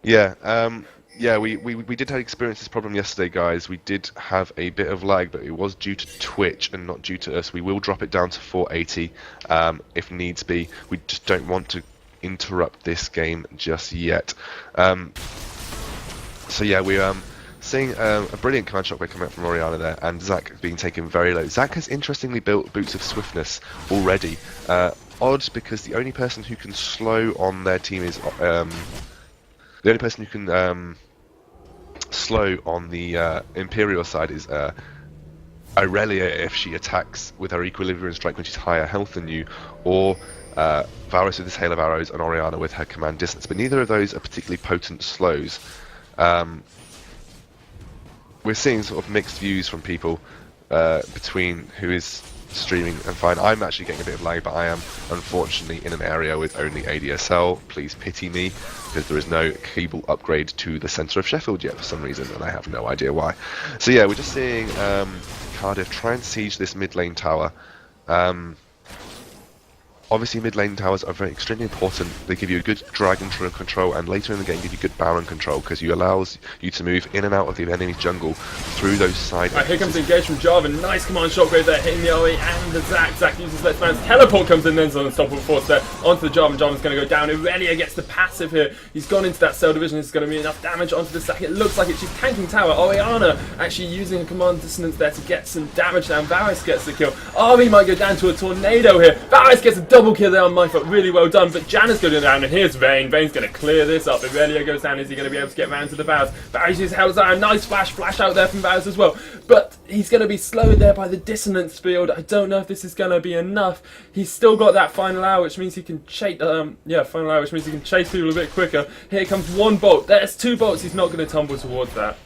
Yeah, we did experience this problem yesterday, guys. We did have a bit of lag, but it was due to Twitch and not due to us. We will drop it down to 480 if needs be. We just don't want to interrupt this game just yet. So yeah, we're seeing a brilliant command shockwave coming out from Oriana there, and Zac being taken very low. Zac has interestingly built Boots of Swiftness already. Odd, because the only person who can slow on their team is the only person who can slow on the Imperial side is Aurelia if she attacks with her Equilibrium Strike when she's higher health than you, or Varus with his Hail of Arrows and Oriana with her Command Distance. But neither of those are particularly potent slows. We're seeing sort of mixed views from people between who is streaming and fine. I'm actually getting a bit of lag, but I am unfortunately in an area with only ADSL. Please pity me, because there is no cable upgrade to the centre of Sheffield yet for some reason, and I have no idea why. So yeah, we're just seeing Cardiff try and siege this mid lane tower. Obviously, mid lane towers are very extremely important. They give you a good dragon control, and later in the game give you good Baron control, because you allows you to move in and out of the enemy's jungle through those side. Right, here comes the engage from Jarvan. Nice command shockwave there, hitting the AoE and the Zac. Zac uses Let's Bounce. Teleport comes in, then unstoppable force there onto the Jarvan. Jarvan's going to go down. Aurelia gets the passive here. He's gone into that cell division. It's going to be enough damage onto the Zac. It looks like it. She's tanking tower. Oriana actually using a command dissonance there to get some damage down. Varus gets the kill. Army might go down to a tornado here. Varus gets a double kill there on my foot. Really well done. But Janna's going down, and here's Vayne. Vayne's going to clear this up. Aurelia goes down. Is he going to be able to get around to the Varus? Varus uses Hell's Iron. Nice flash out there from Varus as well. But he's going to be slowed there by the dissonance field. I don't know if this is going to be enough. He's still got that final hour, which means he can chase. Final hour, which means he can chase people a bit quicker. Here comes one bolt. There's two bolts. He's not going to tumble towards that.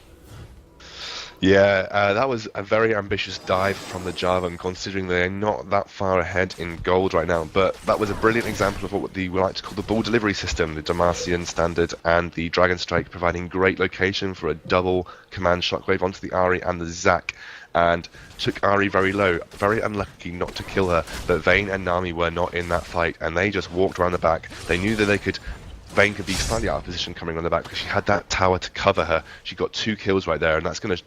Yeah, that was a very ambitious dive from the Jarvan, considering they're not that far ahead in gold right now. But that was a brilliant example of what we like to call the ball delivery system, the Damascene Standard and the Dragon Strike, providing great location for a double command shockwave onto the Ahri and the Zac. And took Ahri very low. Very unlucky not to kill her, but Vayne and Nami were not in that fight, and they just walked around the back. They knew that Vayne could be slightly out of position coming on the back because she had that tower to cover her. She got 2 kills right there, and that's going to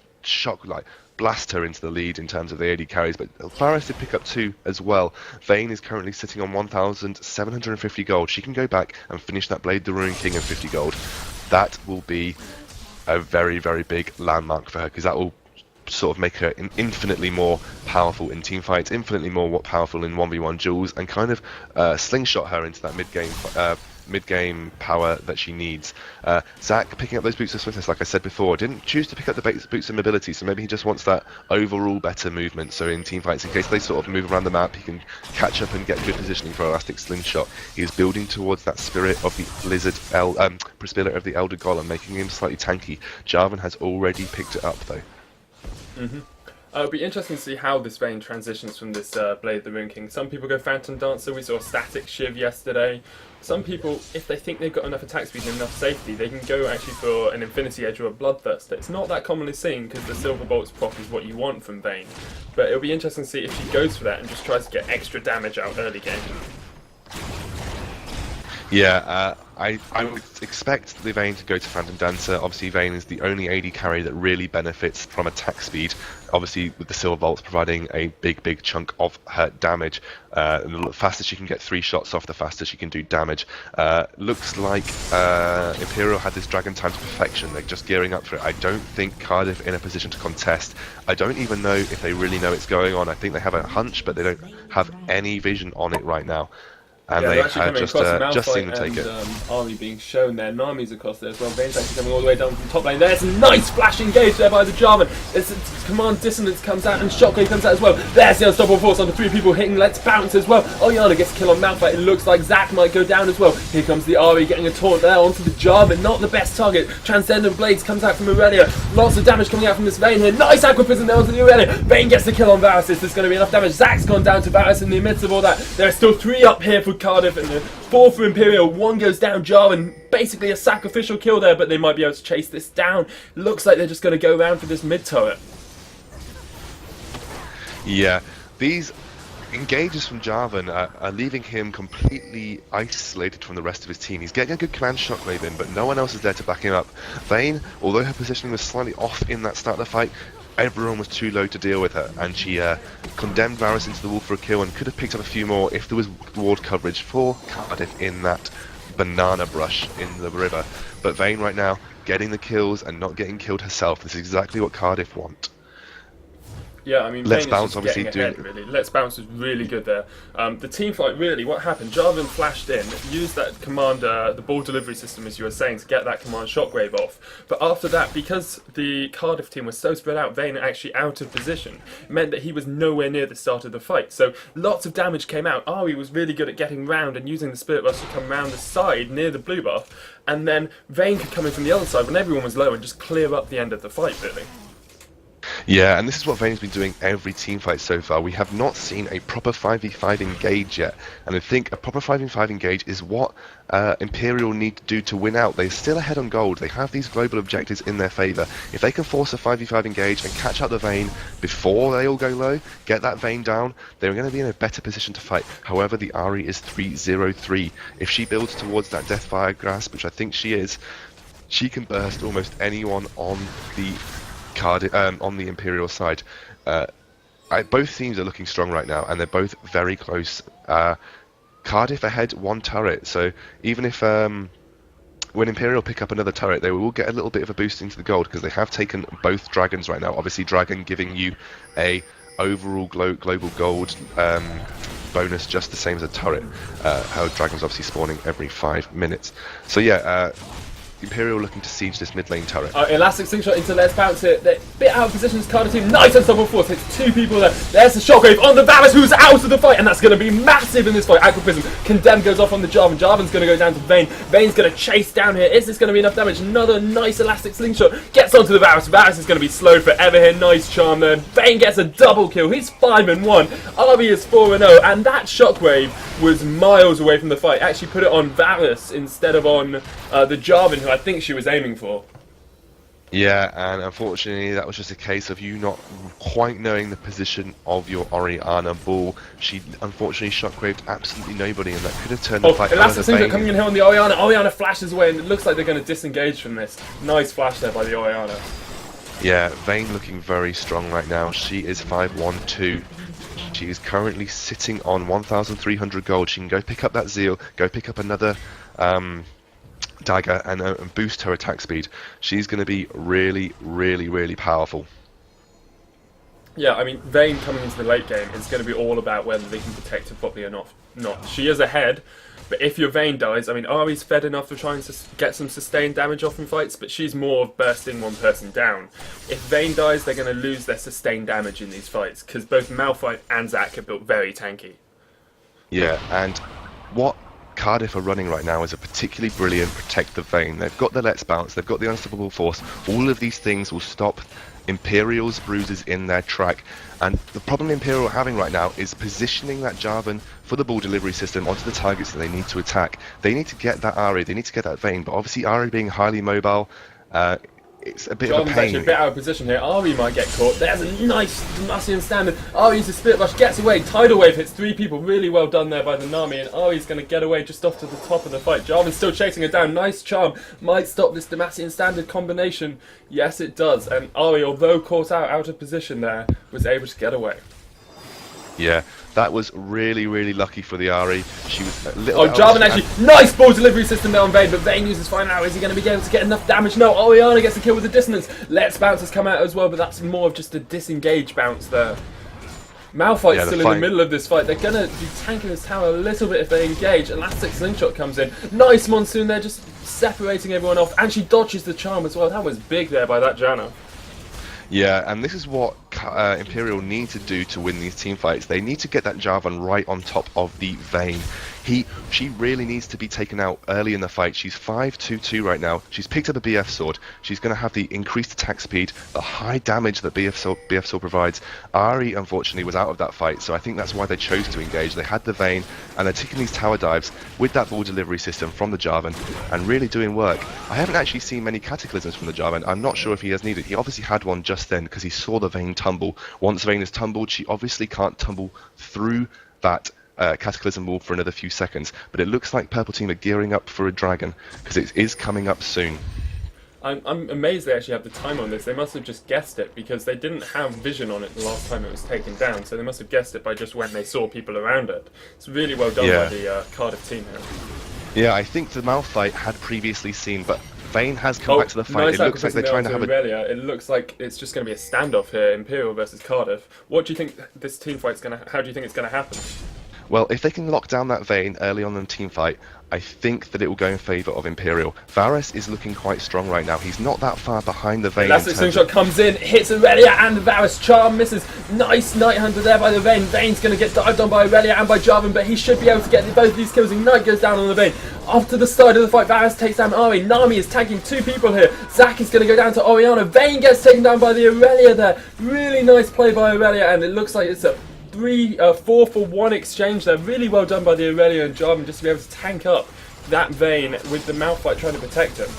blast her into the lead in terms of the AD carries. But Varus did pick up 2 as well. Vayne is currently sitting on 1,750 gold. She can go back and finish that Blade the Ruin King of 50 gold. That will be a very, very big landmark for her, because that will sort of make her infinitely more powerful in team fights, infinitely more powerful in 1v1 duels, and kind of slingshot her into that mid-game power that she needs. Zac picking up those Boots of Swiftness, like I said before, didn't choose to pick up the Boots of Mobility, so maybe he just wants that overall better movement, so in team fights, in case they sort of move around the map, he can catch up and get good positioning for Elastic Slingshot. He is building towards that Spirit of the Lizard, Spirit of the Elder Golem, making him slightly tanky. Jarvan has already picked it up, though. It'll be interesting to see how this Vayne transitions from this Blade the Ruin King. Some people go Phantom Dancer. We saw Static Shiv yesterday. Some people, if they think they've got enough attack speed and enough safety, they can go actually for an Infinity Edge or a Bloodthirst. It's not that commonly seen because the Silver Bolt's proc is what you want from Vayne. But it'll be interesting to see if she goes for that and just tries to get extra damage out early game. Yeah, I would expect the Vayne to go to Phantom Dancer. Obviously, Vayne is the only AD carry that really benefits from attack speed. Obviously, with the Silver Bolts providing a big chunk of her damage. The faster she can get 3 shots off, the faster she can do damage. Looks like Imperial had this Dragon Time to perfection. They're just gearing up for it. I don't think Cardiff in a position to contest. I don't even know if they really know it's going on. I think they have a hunch, but they don't have any vision on it right now. And yeah, they had just seen them take it. Army being shown there. Nami's across there as well. Vayne's actually coming all the way down from top lane. There's a nice flash engage there by the Jarvan. Command Dissonance comes out and Shockwave comes out as well. There's the unstoppable force onto 3 people hitting Let's Bounce as well. Oriana gets a kill on Malphite. It looks like Zac might go down as well. Here comes the Ahri getting a taunt there onto the Jarvan. Not the best target. Transcendent Blades comes out from Aurelia. Lots of damage coming out from this Vayne here. Nice Aqua Prison there onto the Aurelia. Vayne gets the kill on Varus. Is this going to be enough damage? Zac's gone down to Varus in the midst of all that. There are still 3 up here for Cardiff and the 4 for Imperial. 1 goes down, Jarvan. Basically a sacrificial kill there, but they might be able to chase this down. Looks like they're just going to go around for this mid turret. Yeah, these engages from Jarvan are leaving him completely isolated from the rest of his team. He's getting a good command shockwave in, but no one else is there to back him up. Vayne, although her positioning was slightly off in that start of the fight, everyone was too low to deal with her, and she condemned Varus into the wall for a kill and could have picked up a few more if there was ward coverage for Cardiff in that banana brush in the river. But Vayne right now, getting the kills and not getting killed herself, this is exactly what Cardiff want. Yeah, I mean, Let's Vayne Bounce is just obviously getting ahead, really. Let's Bounce was really good there. The team fight, really, what happened? Jarvan flashed in, used that command, the ball delivery system, as you were saying, to get that command shockwave off. But after that, because the Cardiff team was so spread out, Vayne actually out of position, meant that he was nowhere near the start of the fight. So lots of damage came out. Ari was really good at getting round and using the Spirit Rush to come round the side near the blue buff. And then Vayne could come in from the other side when everyone was low and just clear up the end of the fight, really. Yeah, and this is what Vayne's been doing every team fight so far. We have not seen a proper 5v5 engage yet, and I think a proper 5v5 engage is what Imperial need to do to win out. They're still ahead on gold. They have these global objectives in their favour. If they can force a 5v5 engage and catch out the Vayne before they all go low, get that Vayne down, they're going to be in a better position to fight. However, the Ahri is 3-0-3. If she builds towards that Deathfire Grasp, which I think she is, she can burst almost anyone on the on the Imperial side. Both teams are looking strong right now, and they're both very close. Cardiff ahead 1 turret, so even if when Imperial pick up another turret, they will get a little bit of a boost into the gold because they have taken both dragons right now. Obviously, dragon giving you a overall global gold bonus just the same as a turret. How dragons obviously spawning every 5 minutes. So yeah. Imperial looking to siege this mid lane turret. Elastic slingshot into Let's Bounce it. They're a bit out of position as Cardiff team. Nice unstoppable force. Hits 2 people there. There's the shockwave on the Varus, who's out of the fight, and that's going to be massive in this fight. Aquaprism. Condemn goes off on the Jarvan. Jarvan's going to go down to Vayne. Vayne's going to chase down here. Is this going to be enough damage? Another nice elastic slingshot. Gets onto the Varus. Varus is going to be slow forever here. Nice charm there. Vayne gets a double kill. He's 5-1. Arby is 4-0, and that shockwave was miles away from the fight. Actually put it on Varus instead of on the Jarvan, who I think she was aiming for. Yeah, and unfortunately that was just a case of you not quite knowing the position of your Orianna ball. She unfortunately shockwaved absolutely nobody, and that could have turned the fight. Elastic Slingshot coming in here on the Orianna. Orianna flashes away, and it looks like they're going to disengage from this. Nice flash there by the Orianna. Yeah, Vayne looking very strong right now. She is 5-1-2. She is currently sitting on 1,300 gold. She can go pick up that Zeal, go pick up another dagger, and boost her attack speed. She's going to be really, really, really powerful. Yeah, I mean, Vayne coming into the late game is going to be all about whether they can protect her properly or not. She is ahead, but if your Vayne dies, I mean, Ari's fed enough for trying to get some sustained damage off in fights, but she's more of bursting one person down. If Vayne dies, they're going to lose their sustained damage in these fights, because both Malphite and Zac are built very tanky. Yeah, and what Cardiff are running right now is a particularly brilliant protect the Vayne. They've got the Let's Bounce, they've got the Unstoppable Force. All of these things will stop Imperial's bruises in their track, and the problem Imperial are having right now is positioning that Jarvan for the ball delivery system onto the targets that they need to attack. They need to get that Ahri, they need to get that Vayne, but obviously Ahri being highly mobile, it's a bit of a pain. Actually a bit out of position here. Ari might get caught. There's a nice Demacian standard. Ari uses Spirit Rush, gets away. Tidal Wave hits 3 people. Really well done there by the Nami, and Ari's going to get away just off to the top of the fight. Jarvan's still chasing her down. Nice charm. Might stop this Demacian standard combination. Yes, it does. And Ari, although caught out of position there, was able to get away. Yeah, that was really, really lucky for the Ahri. She was a little... Jarvan actually, nice ball delivery system there on Vayne, but Vayne uses final out. Is he going to be able to get enough damage? No, Orianna gets a kill with the dissonance. Let's Bounce has come out as well, but that's more of just a disengage bounce there. Malphite's still in the middle of this fight. They're going to be tanking this tower a little bit if they engage. Elastic Slingshot comes in. Nice Monsoon there, just separating everyone off. And she dodges the charm as well. That was big there by that Janna. Yeah, and this is what Imperial need to do to win these team fights. They need to get that Jarvan right on top of the Vayne. She really needs to be taken out early in the fight. She's 5-2-2 right now. She's picked up a BF sword. She's going to have the increased attack speed, the high damage that BF sword provides. Ari, unfortunately, was out of that fight, so I think that's why they chose to engage. They had the Vayne, and they're taking these tower dives with that ball delivery system from the Jarvan, and really doing work. I haven't actually seen many cataclysms from the Jarvan. I'm not sure if he has needed. He obviously had one just then because he saw the Vayne tumble. Once Vayne is tumbled, she obviously can't tumble through that Cataclysm wall for another few seconds, but it looks like Purple Team are gearing up for a dragon because it is coming up soon. I'm amazed they actually have the time on this. They must have just guessed it because they didn't have vision on it the last time it was taken down, so they must have guessed it by just when they saw people around it. It's really well done by the Cardiff team here. Yeah, I think the Malphite had previously seen, but Vayne has come back to the fight. Nice, it looks like they're trying to have It looks like it's just going to be a standoff here, Imperial versus Cardiff. What do you think this team fight's going to? How do you think it's going to happen? Well, if they can lock down that Vayne early on in the team fight, I think that it will go in favour of Imperial. Varus is looking quite strong right now. He's not that far behind the Vayne. Elastic Slingshot comes in, hits Aurelia, and the Varus charm misses. Nice Night Hunter there by the Vayne. Vayne's going to get dived on by Aurelia and by Jarvan, but he should be able to get both of these kills. Ignite goes down on the Vayne. Off to the side of the fight, Varus takes down Ari. Nami is tagging two people here. Zac is going to go down to Orianna. Vayne gets taken down by the Aurelia there. Really nice play by Aurelia, and it looks like it's a 4-for-1 exchange there. Really well done by the Aurelia and Jarvan just to be able to tank up that Vayne with the Malphite trying to protect him.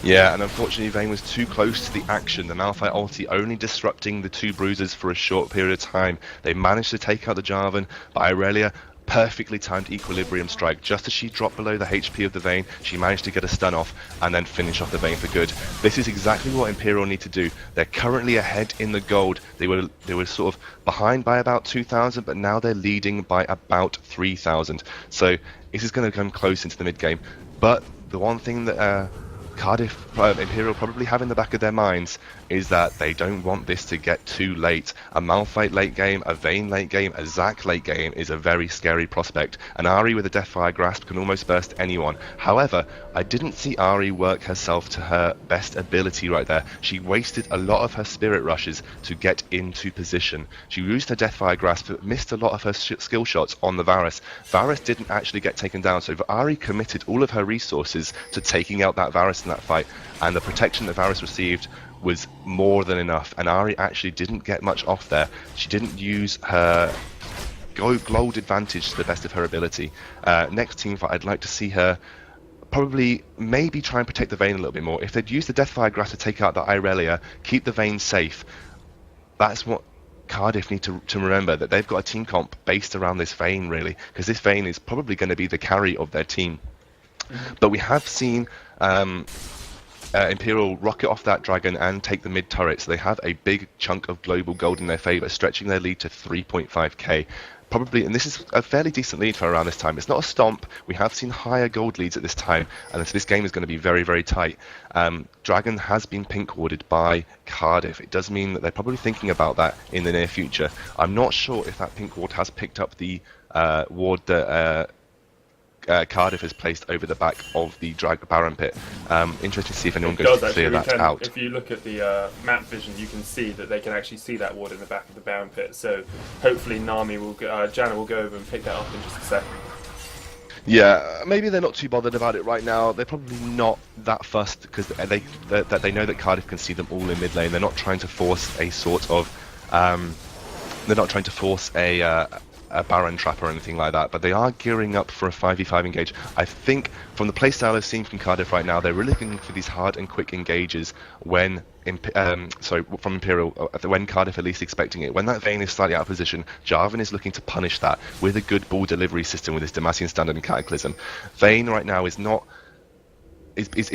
Yeah, and unfortunately Vayne was too close to the action. The Malphite ulti only disrupting the two bruisers for a short period of time. They managed to take out the Jarvan, but Aurelia perfectly timed equilibrium strike. Just as she dropped below the HP of the Vayne, she managed to get a stun off and then finish off the Vayne for good. This is exactly what Imperial need to do. They're currently ahead in the gold. They were sort of behind by about 2,000, but now they're leading by about 3,000. So this is going to come close into the mid game. But the one thing that Imperial probably have in the back of their minds is that they don't want this to get too late. A Malphite late game, a Vayne late game, a Zac late game is a very scary prospect. An Ahri with a Deathfire Grasp can almost burst anyone. However, I didn't see Ahri work herself to her best ability right there. She wasted a lot of her Spirit Rushes to get into position. She used her Deathfire Grasp but missed a lot of her skill shots on the Varus. Varus didn't actually get taken down, so Ahri committed all of her resources to taking out that Varus in that fight, and the protection that Varus received was more than enough, and Ahri actually didn't get much off there. She didn't use her gold advantage to the best of her ability. Next team fight, I'd like to see her probably maybe try and protect the Vayne a little bit more. If they'd use the Deathfire Grasp to take out the Aurelia, keep the Vayne safe, that's what Cardiff need to remember, that they've got a team comp based around this Vayne really, because this Vayne is probably going to be the carry of their team. But we have seen Imperial rocket off that dragon and take the mid turret, so they have a big chunk of global gold in their favour, stretching their lead to 3.5k. Probably, and this is a fairly decent lead for around this time. It's not a stomp. We have seen higher gold leads at this time, and this game is going to be very, very tight. Dragon has been pink warded by Cardiff. It does mean that they're probably thinking about that in the near future. I'm not sure if that pink ward has picked up the ward that Cardiff has placed over the back of the Baron pit. Interesting to see if anyone goes to clear that out. If you look at the map vision, you can see that they can actually see that ward in the back of the Baron pit. So hopefully Nami will, Janna will go over and pick that up in just a second. Yeah, maybe they're not too bothered about it right now. They're probably not that fussed because they know that Cardiff can see them all in mid lane. They're not trying to force a sort of a Baron trap or anything like that, but they are gearing up for a 5v5 engage. I think from the playstyle I've seen from Cardiff right now, they're really looking for these hard and quick engages when from Imperial, when Cardiff are least expecting it. When that Vayne is slightly out of position, Jarvan is looking to punish that with a good ball delivery system with his Demacian Standard and Cataclysm. Vayne right now is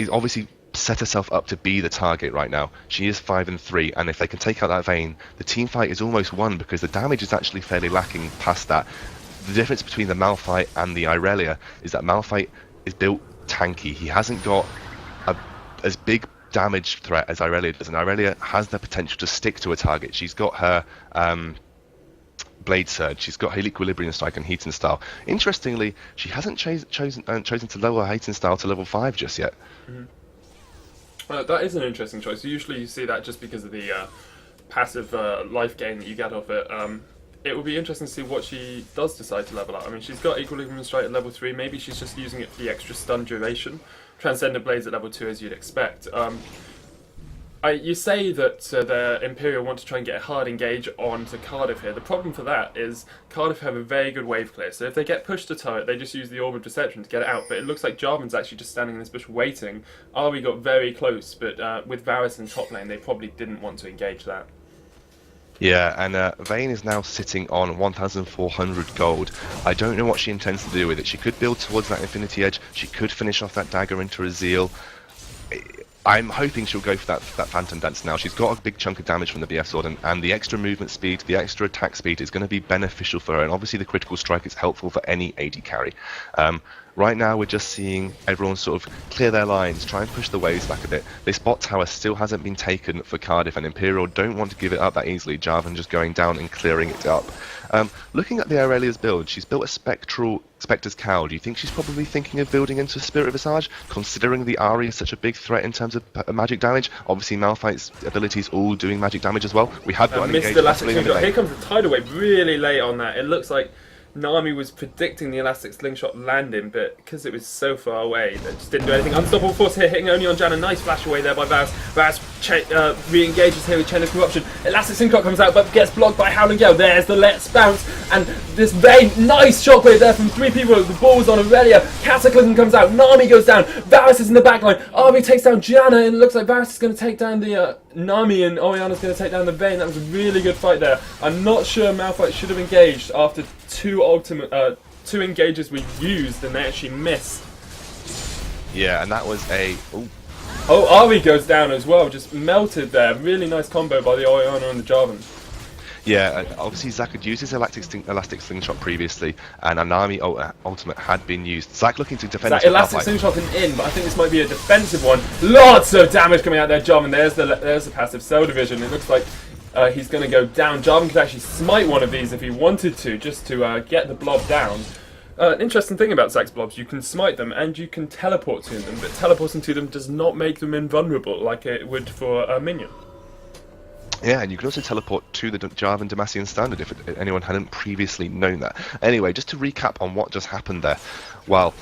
obviously set herself up to be the target right now. She is 5-3, and if they can take out that Vayne, the team fight is almost won because the damage is actually fairly lacking past that. The difference between the Malphite and the Aurelia is that Malphite is built tanky. He hasn't got as big damage threat as Aurelia does, and Aurelia has the potential to stick to a target. She's got her Blade Surge, she's got her Equilibrium Strike and Heat and Style. Interestingly, she hasn't chosen to lower her Heat and Style to level 5 just yet. Mm-hmm. That is an interesting choice. Usually you see that just because of the passive life gain that you get off it. it will be interesting to see what she does decide to level up. I mean, she's got Equilibrium Strike at level 3. Maybe she's just using it for the extra stun duration. Transcendent Blades at level 2, as you'd expect. You say that the Imperial want to try and get a hard engage onto Cardiff here. The problem for that is Cardiff have a very good wave clear, so if they get pushed to turret, they just use the Orb of Deception to get it out. But it looks like Jarvan's actually just standing in this bush waiting. Ari got very close, but with Varus in top lane, they probably didn't want to engage that. Yeah, and Vayne is now sitting on 1,400 gold. I don't know what she intends to do with it. She could build towards that Infinity Edge. She could finish off that dagger into a Zeal. I'm hoping she'll go for that Phantom Dance now. She's got a big chunk of damage from the BF Sword, and the extra movement speed, the extra attack speed is going to be beneficial for her, and obviously the critical strike is helpful for any AD carry. Right now we're just seeing everyone sort of clear their lines, try and push the waves back a bit. This bot tower still hasn't been taken for Cardiff, and Imperial don't want to give it up that easily. Jarvan just going down and clearing it up. Looking at the Aurelia's build, she's built a Spectre's Cowl. Do you think she's probably thinking of building into Spirit Visage, considering the Ahri is such a big threat in terms of magic damage? Obviously Malphite's abilities all doing magic damage as well. We have got an engagement. Here comes the tidal wave really late on that. It looks like Nami was predicting the elastic slingshot landing, but because it was so far away, they just didn't do anything. Unstoppable Force here, hitting only on Janna. Nice flash away there by Varus. Varus re-engages here with Chainless Corruption. Elastic slingshot comes out, but gets blocked by Howling Gale. There's the Let's Bounce, and this Vayne, nice shockwave there from 3 people. The ball was on Aurelia. Cataclysm comes out. Nami goes down. Varus is in the backline. Arby takes down Janna, and it looks like Varus is going to take down the Nami, and Orianna's going to take down the Vayne. That was a really good fight there. I'm not sure Malphite should have engaged after two engages were used and they actually missed. Yeah, and that was a... Oh, Ari goes down as well, just melted there. Really nice combo by the Orianna and the Jarvan. Yeah, obviously Zac had used his elastic slingshot previously, and Anami ultimate had been used. Zac looking to defend. That elastic slingshot in, but I think this might be a defensive one. Lots of damage coming out there, Jarvan. There's the passive Cell Division. It looks like he's going to go down. Jarvan could actually smite one of these if he wanted to, just to get the blob down. An interesting thing about Zac's blobs, you can smite them and you can teleport to them, but teleporting to them does not make them invulnerable like it would for a minion. Yeah, and you can also teleport to the Jarvan Demacian standard if anyone hadn't previously known that. Anyway, just to recap on what just happened there. Well,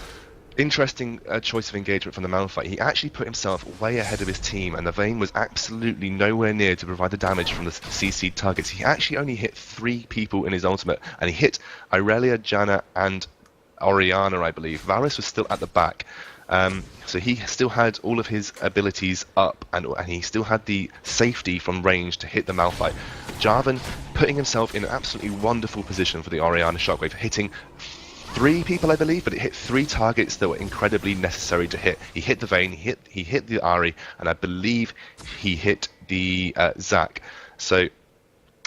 interesting choice of engagement from the Malphite. He actually put himself way ahead of his team, and the Vayne was absolutely nowhere near to provide the damage from the CC targets. He actually only hit 3 people in his ultimate, and he hit Irelia, Janna, and Orianna, I believe. Varus was still at the back. So he still had all of his abilities up, and he still had the safety from range to hit the Malphite. Jarvan putting himself in an absolutely wonderful position for the Orianna shockwave, hitting 3 people, I believe, but it hit 3 targets that were incredibly necessary to hit. He hit the Vayne, he hit the Ahri, and I believe he hit the Zac. So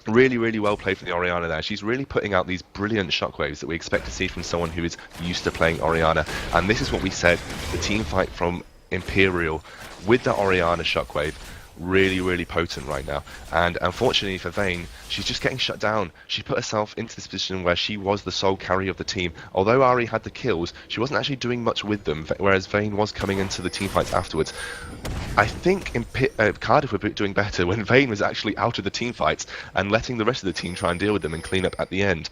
really, really well played for the Orianna there. She's really putting out these brilliant shockwaves that we expect to see from someone who is used to playing Orianna. And this is what we said, the team fight from Imperial with the Orianna shockwave, really, really potent right now. And unfortunately for Vayne, she's just getting shut down. She put herself into this position where she was the sole carry of the team. Although Ahri had the kills, she wasn't actually doing much with them, whereas Vayne was coming into the team fights afterwards. I think Cardiff were doing better when Vayne was actually out of the team fights and letting the rest of the team try and deal with them and clean up at the end.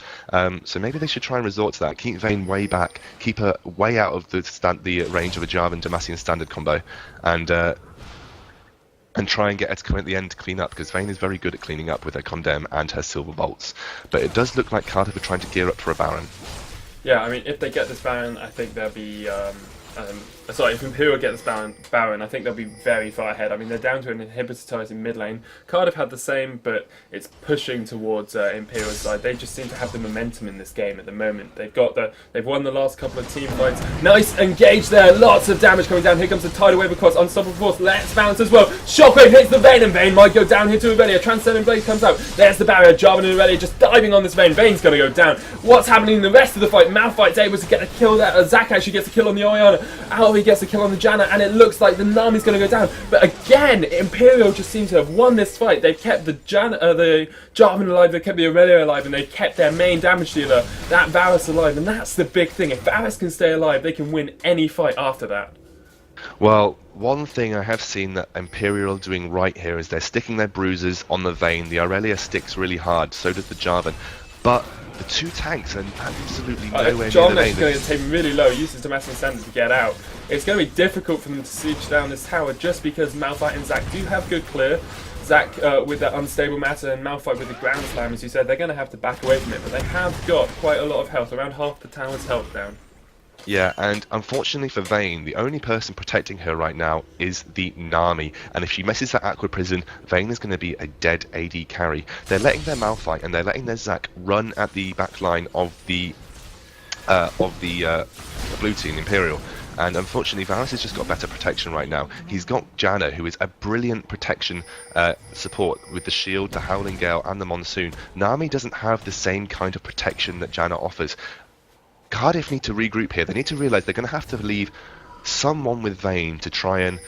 So maybe they should try and resort to that. Keep Vayne way back, keep her way out of the range of a Jarvan Demacian standard combo, and try and get her to come at the end to clean up, because Vayne is very good at cleaning up with her Condemn and her Silver Bolts. But it does look like Cardiff are trying to gear up for a Baron. Yeah, I mean, if they get this Baron, I think they'll be... if Imperial get this Baron, I think they'll be very far ahead. I mean, they're down to an inhibitor turret in mid lane. Cardiff had the same, but it's pushing towards Imperial's side. They just seem to have the momentum in this game at the moment. They've won the last couple of team fights. Nice engage there. Lots of damage coming down. Here comes the tidal wave across. Unstoppable Force. Let's bounce as well. Shockwave hits the Vayne, and Vayne might go down here to Aurelia. Transcendent Blade comes out. There's the barrier. Jarvan and Aurelia just diving on this Vayne. Vayne's going to go down. What's happening in the rest of the fight? Malphite's able to get a kill there. Zac actually gets a kill on the Orianna. Alvi gets a kill on the Janna, and it looks like the Nami's going to go down. But again, Imperial just seem to have won this fight. They've kept the Jarvan alive, they kept the Aurelia alive, and they kept their main damage dealer, that Varus, alive. And that's the big thing. If Varus can stay alive, they can win any fight after that. Well, one thing I have seen that Imperial are doing right here is they're sticking their bruises on the Vayne. The Aurelia sticks really hard, so does the Jarvan. but the two tanks are absolutely nowhere near the John Vayne. is going to take really low, uses Damascus Standard to get out. It's going to be difficult for them to siege down this tower just because Malphite and Zac do have good clear. Zac with that unstable matter and Malphite with the ground slam, as you said, they're going to have to back away from it, but they have got quite a lot of health, around half the tower's health down. Yeah, and unfortunately for Vayne, the only person protecting her right now is the Nami. And if she messes that Aqua Prison, Vayne is going to be a dead AD carry. They're letting their Malphite and they're letting their Zac run at the back line of the blue team, Imperial. And unfortunately, Varus has just got better protection right now. He's got Janna, who is a brilliant protection support with the shield, the Howling Gale, and the Monsoon. Nami doesn't have the same kind of protection that Janna offers. Cardiff need to regroup here. They need to realise they're going to have to leave someone with Vayne to try and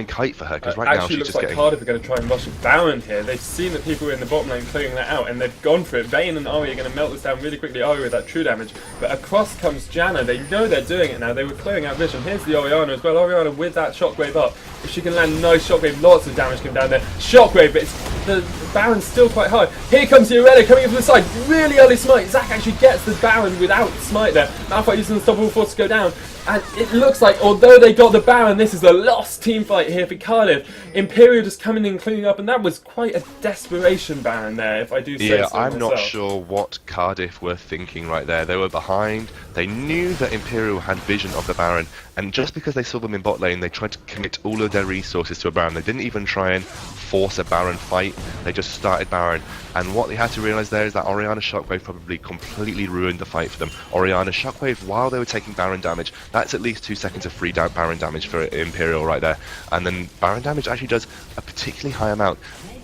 kite for her, because right now she's looks just like getting... Cardiff are going to try and rush a Baron here. They've seen that people in the bottom lane clearing that out, and they've gone for it. Vayne and Ari are going to melt this down really quickly. Ari with that true damage, but across comes Janna. They know they're doing it now. They were clearing out vision. Here's the Orianna as well. Orianna with that shockwave up. If she can land a nice shockwave, lots of damage coming down there. Shockwave, but the Baron's still quite high. Here comes the Aurelia coming in from the side. Really early smite. Zac actually gets the Baron without smite there. Malphite using Unstoppable Force to go down. And it looks like, although they got the Baron, this is a lost team fight here for Cardiff. Imperial just coming in and cleaning up, and that was quite a desperation Baron there, if I do say so myself. Yeah, I'm not sure what Cardiff were thinking right there. They were behind. They knew that Imperial had vision of the Baron, and just because they saw them in bot lane, they tried to commit all of their resources to a Baron. They didn't even try and force a Baron fight. They just started Baron. And what they had to realise there is that Orianna Shockwave probably completely ruined the fight for them. Orianna Shockwave, while they were taking Baron damage, that's at least 2 seconds of free Baron damage for Imperial right there. And then Baron damage actually does a particularly high amount.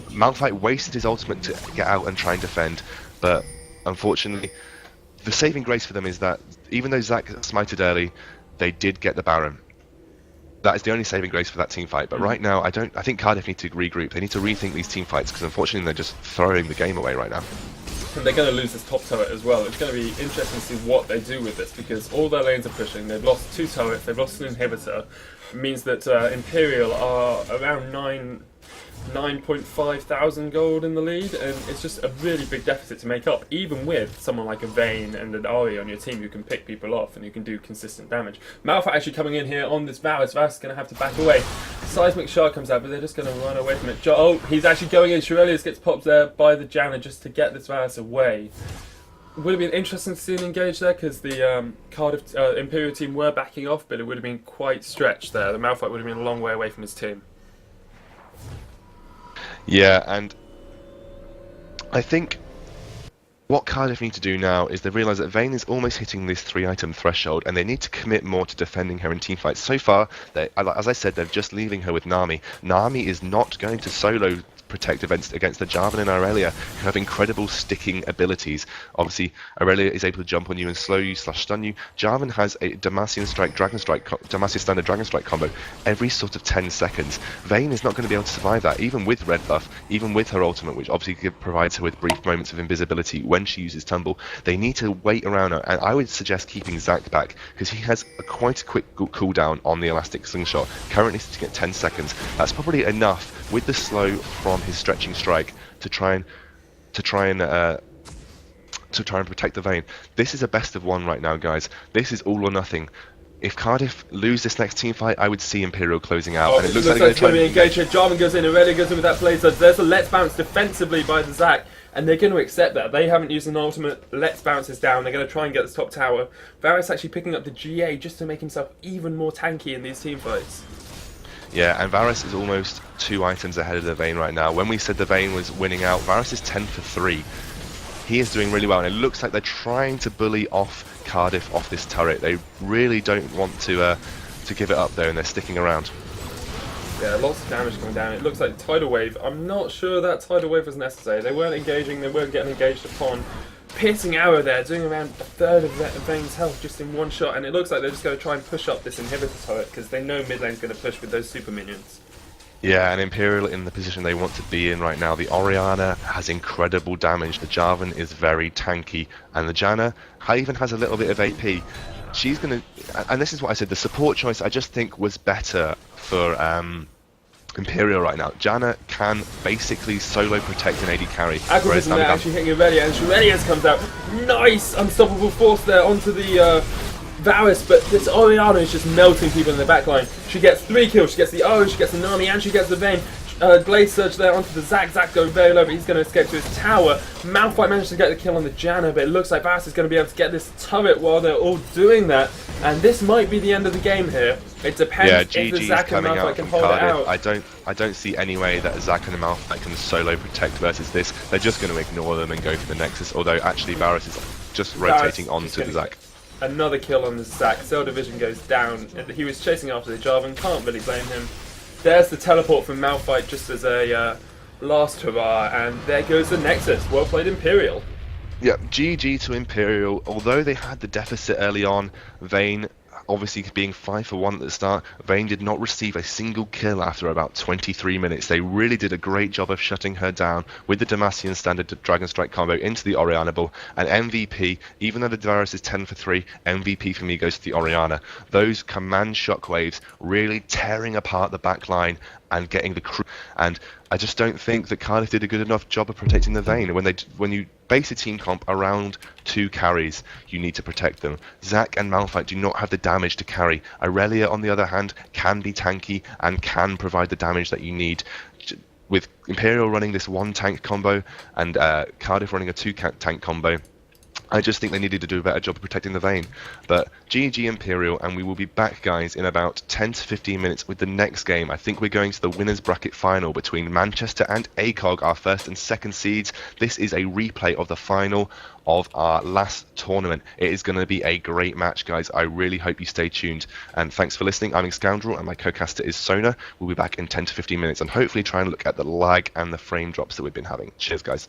Malphite wasted his ultimate to get out and try and defend, but unfortunately, the saving grace for them is that even though Zac smited early, they did get the Baron. That is the only saving grace for that team fight. But right now, I think Cardiff need to regroup. They need to rethink these team fights, because unfortunately they're just throwing the game away right now. And they're going to lose this top turret as well. It's going to be interesting to see what they do with this, because all their lanes are pushing. They've lost 2 turrets, they've lost an inhibitor. It means that Imperial are around 9.5 thousand gold in the lead, and it's just a really big deficit to make up, even with someone like a Vayne and an Ari on your team who can pick people off and who can do consistent damage. Malphite actually coming in here on this Varus. Varus is going to have to back away. Seismic Shard comes out, but they're just going to run away from it. Oh, he's actually going in. Shurelius gets popped there by the Janna just to get this Varus away. Would have been interesting to see an engage there, because the Cardiff Imperial team were backing off, but it would have been quite stretched there. The Malphite would have been a long way away from his team. Yeah, and I think what Cardiff need to do now is they realise that Vayne is almost hitting this 3-item threshold, and they need to commit more to defending her in teamfights. So far, as I said, they're just leaving her with Nami. Nami is not going to solo protect against the Jarvan and Aurelia, who have incredible sticking abilities. Obviously, Aurelia is able to jump on you and slow you / stun you. Jarvan has a Demacian Standard Dragon Strike combo every sort of 10 seconds. Vayne is not going to be able to survive that, even with red buff, even with her ultimate, which obviously provides her with brief moments of invisibility when she uses Tumble. They need to wait around her, and I would suggest keeping Zac back, because he has quite a quick cooldown on the Elastic Slingshot, currently sitting at 10 seconds. That's probably enough with the slow from his stretching strike to try and protect the Vayne. This is a best of 1 right now, guys. This is all or nothing. If Cardiff lose this next team fight, I would see Imperial closing out. And it looks like it's going to be engaged here. Jarvan goes in, Aurelia goes in with that Blaze Dodge. There's a Let's Bounce defensively by the Zac, and they're going to accept that. They haven't used an ultimate. Let's Bounce this down. They're going to try and get this top tower. Varus actually picking up the GA just to make himself even more tanky in these team fights. Yeah, and Varus is almost 2 items ahead of the Vayne right now. When we said the Vayne was winning out, Varus is 10 for 3. He is doing really well, and it looks like they're trying to bully off Cardiff off this turret. They really don't want to give it up there, and they're sticking around. Yeah, lots of damage coming down. It looks like Tidal Wave. I'm not sure that Tidal Wave was necessary. They weren't engaging, they weren't getting engaged upon. Piercing arrow there, doing around a third of Vayne's health just in one shot, and it looks like they're just going to try and push up this inhibitor turret, because they know mid lane's going to push with those super minions. Yeah, and Imperial in the position they want to be in right now. The Orianna has incredible damage, the Jarvan is very tanky, and the Janna even has a little bit of AP. She's going to, and this is what I said, the support choice I just think was better for Imperial right now. Janna can basically solo protect an AD carry, whereas Aquavism there actually hitting Aurelius, and Aurelius comes out. Nice unstoppable force there onto the Varus, but this Orianna is just melting people in the backline. She gets 3 kills, she gets the O, she gets the Nami, and she gets the Vayne. Blaze Surge there onto the Zac. Zac going very low, but he's going to escape to his tower. Malphite managed to get the kill on the Janna, but it looks like Varus is going to be able to get this turret while they're all doing that. And this might be the end of the game here. It depends if the Zac and Malphite can hold Cardiff. it out. I don't see any way that Zac and Malphite can solo protect versus this. They're just going to ignore them and go for the Nexus, although actually Varus is just rotating onto the Zac. Another kill on the Zac. Cell Division goes down. He was chasing after the Jarvan, can't really blame him. There's the teleport from Malphite just as a last hurrah, and there goes the Nexus. Well played, Imperial. Yeah, GG to Imperial. Although they had the deficit early on, Vayne, obviously being 5 for 1 at the start, Vayne did not receive a single kill after about 23 minutes. They really did a great job of shutting her down with the Demacian standard Dragon Strike combo into the Orianna Bull, and MVP, even though the Varus is 10 for 3, MVP for me goes to the Orianna. Those command shockwaves really tearing apart the back line and getting the crew, and I just don't think that Cardiff did a good enough job of protecting the Vayne. When you base a team comp around 2 carries, you need to protect them. Zac and Malphite do not have the damage to carry. Aurelia, on the other hand, can be tanky and can provide the damage that you need. With Imperial running this 1 tank combo and Cardiff running a 2 tank combo, I just think they needed to do a better job of protecting the Vayne. But GG Imperial, and we will be back, guys, in about 10 to 15 minutes with the next game. I think we're going to the winners bracket final between Manchester and ACOG, our first and second seeds. This is a replay of the final of our last tournament. It is going to be a great match, guys. I really hope you stay tuned. And thanks for listening. I'm Scoundrel, and my co-caster is Sona. We'll be back in 10 to 15 minutes and hopefully try and look at the lag and the frame drops that we've been having. Cheers, guys.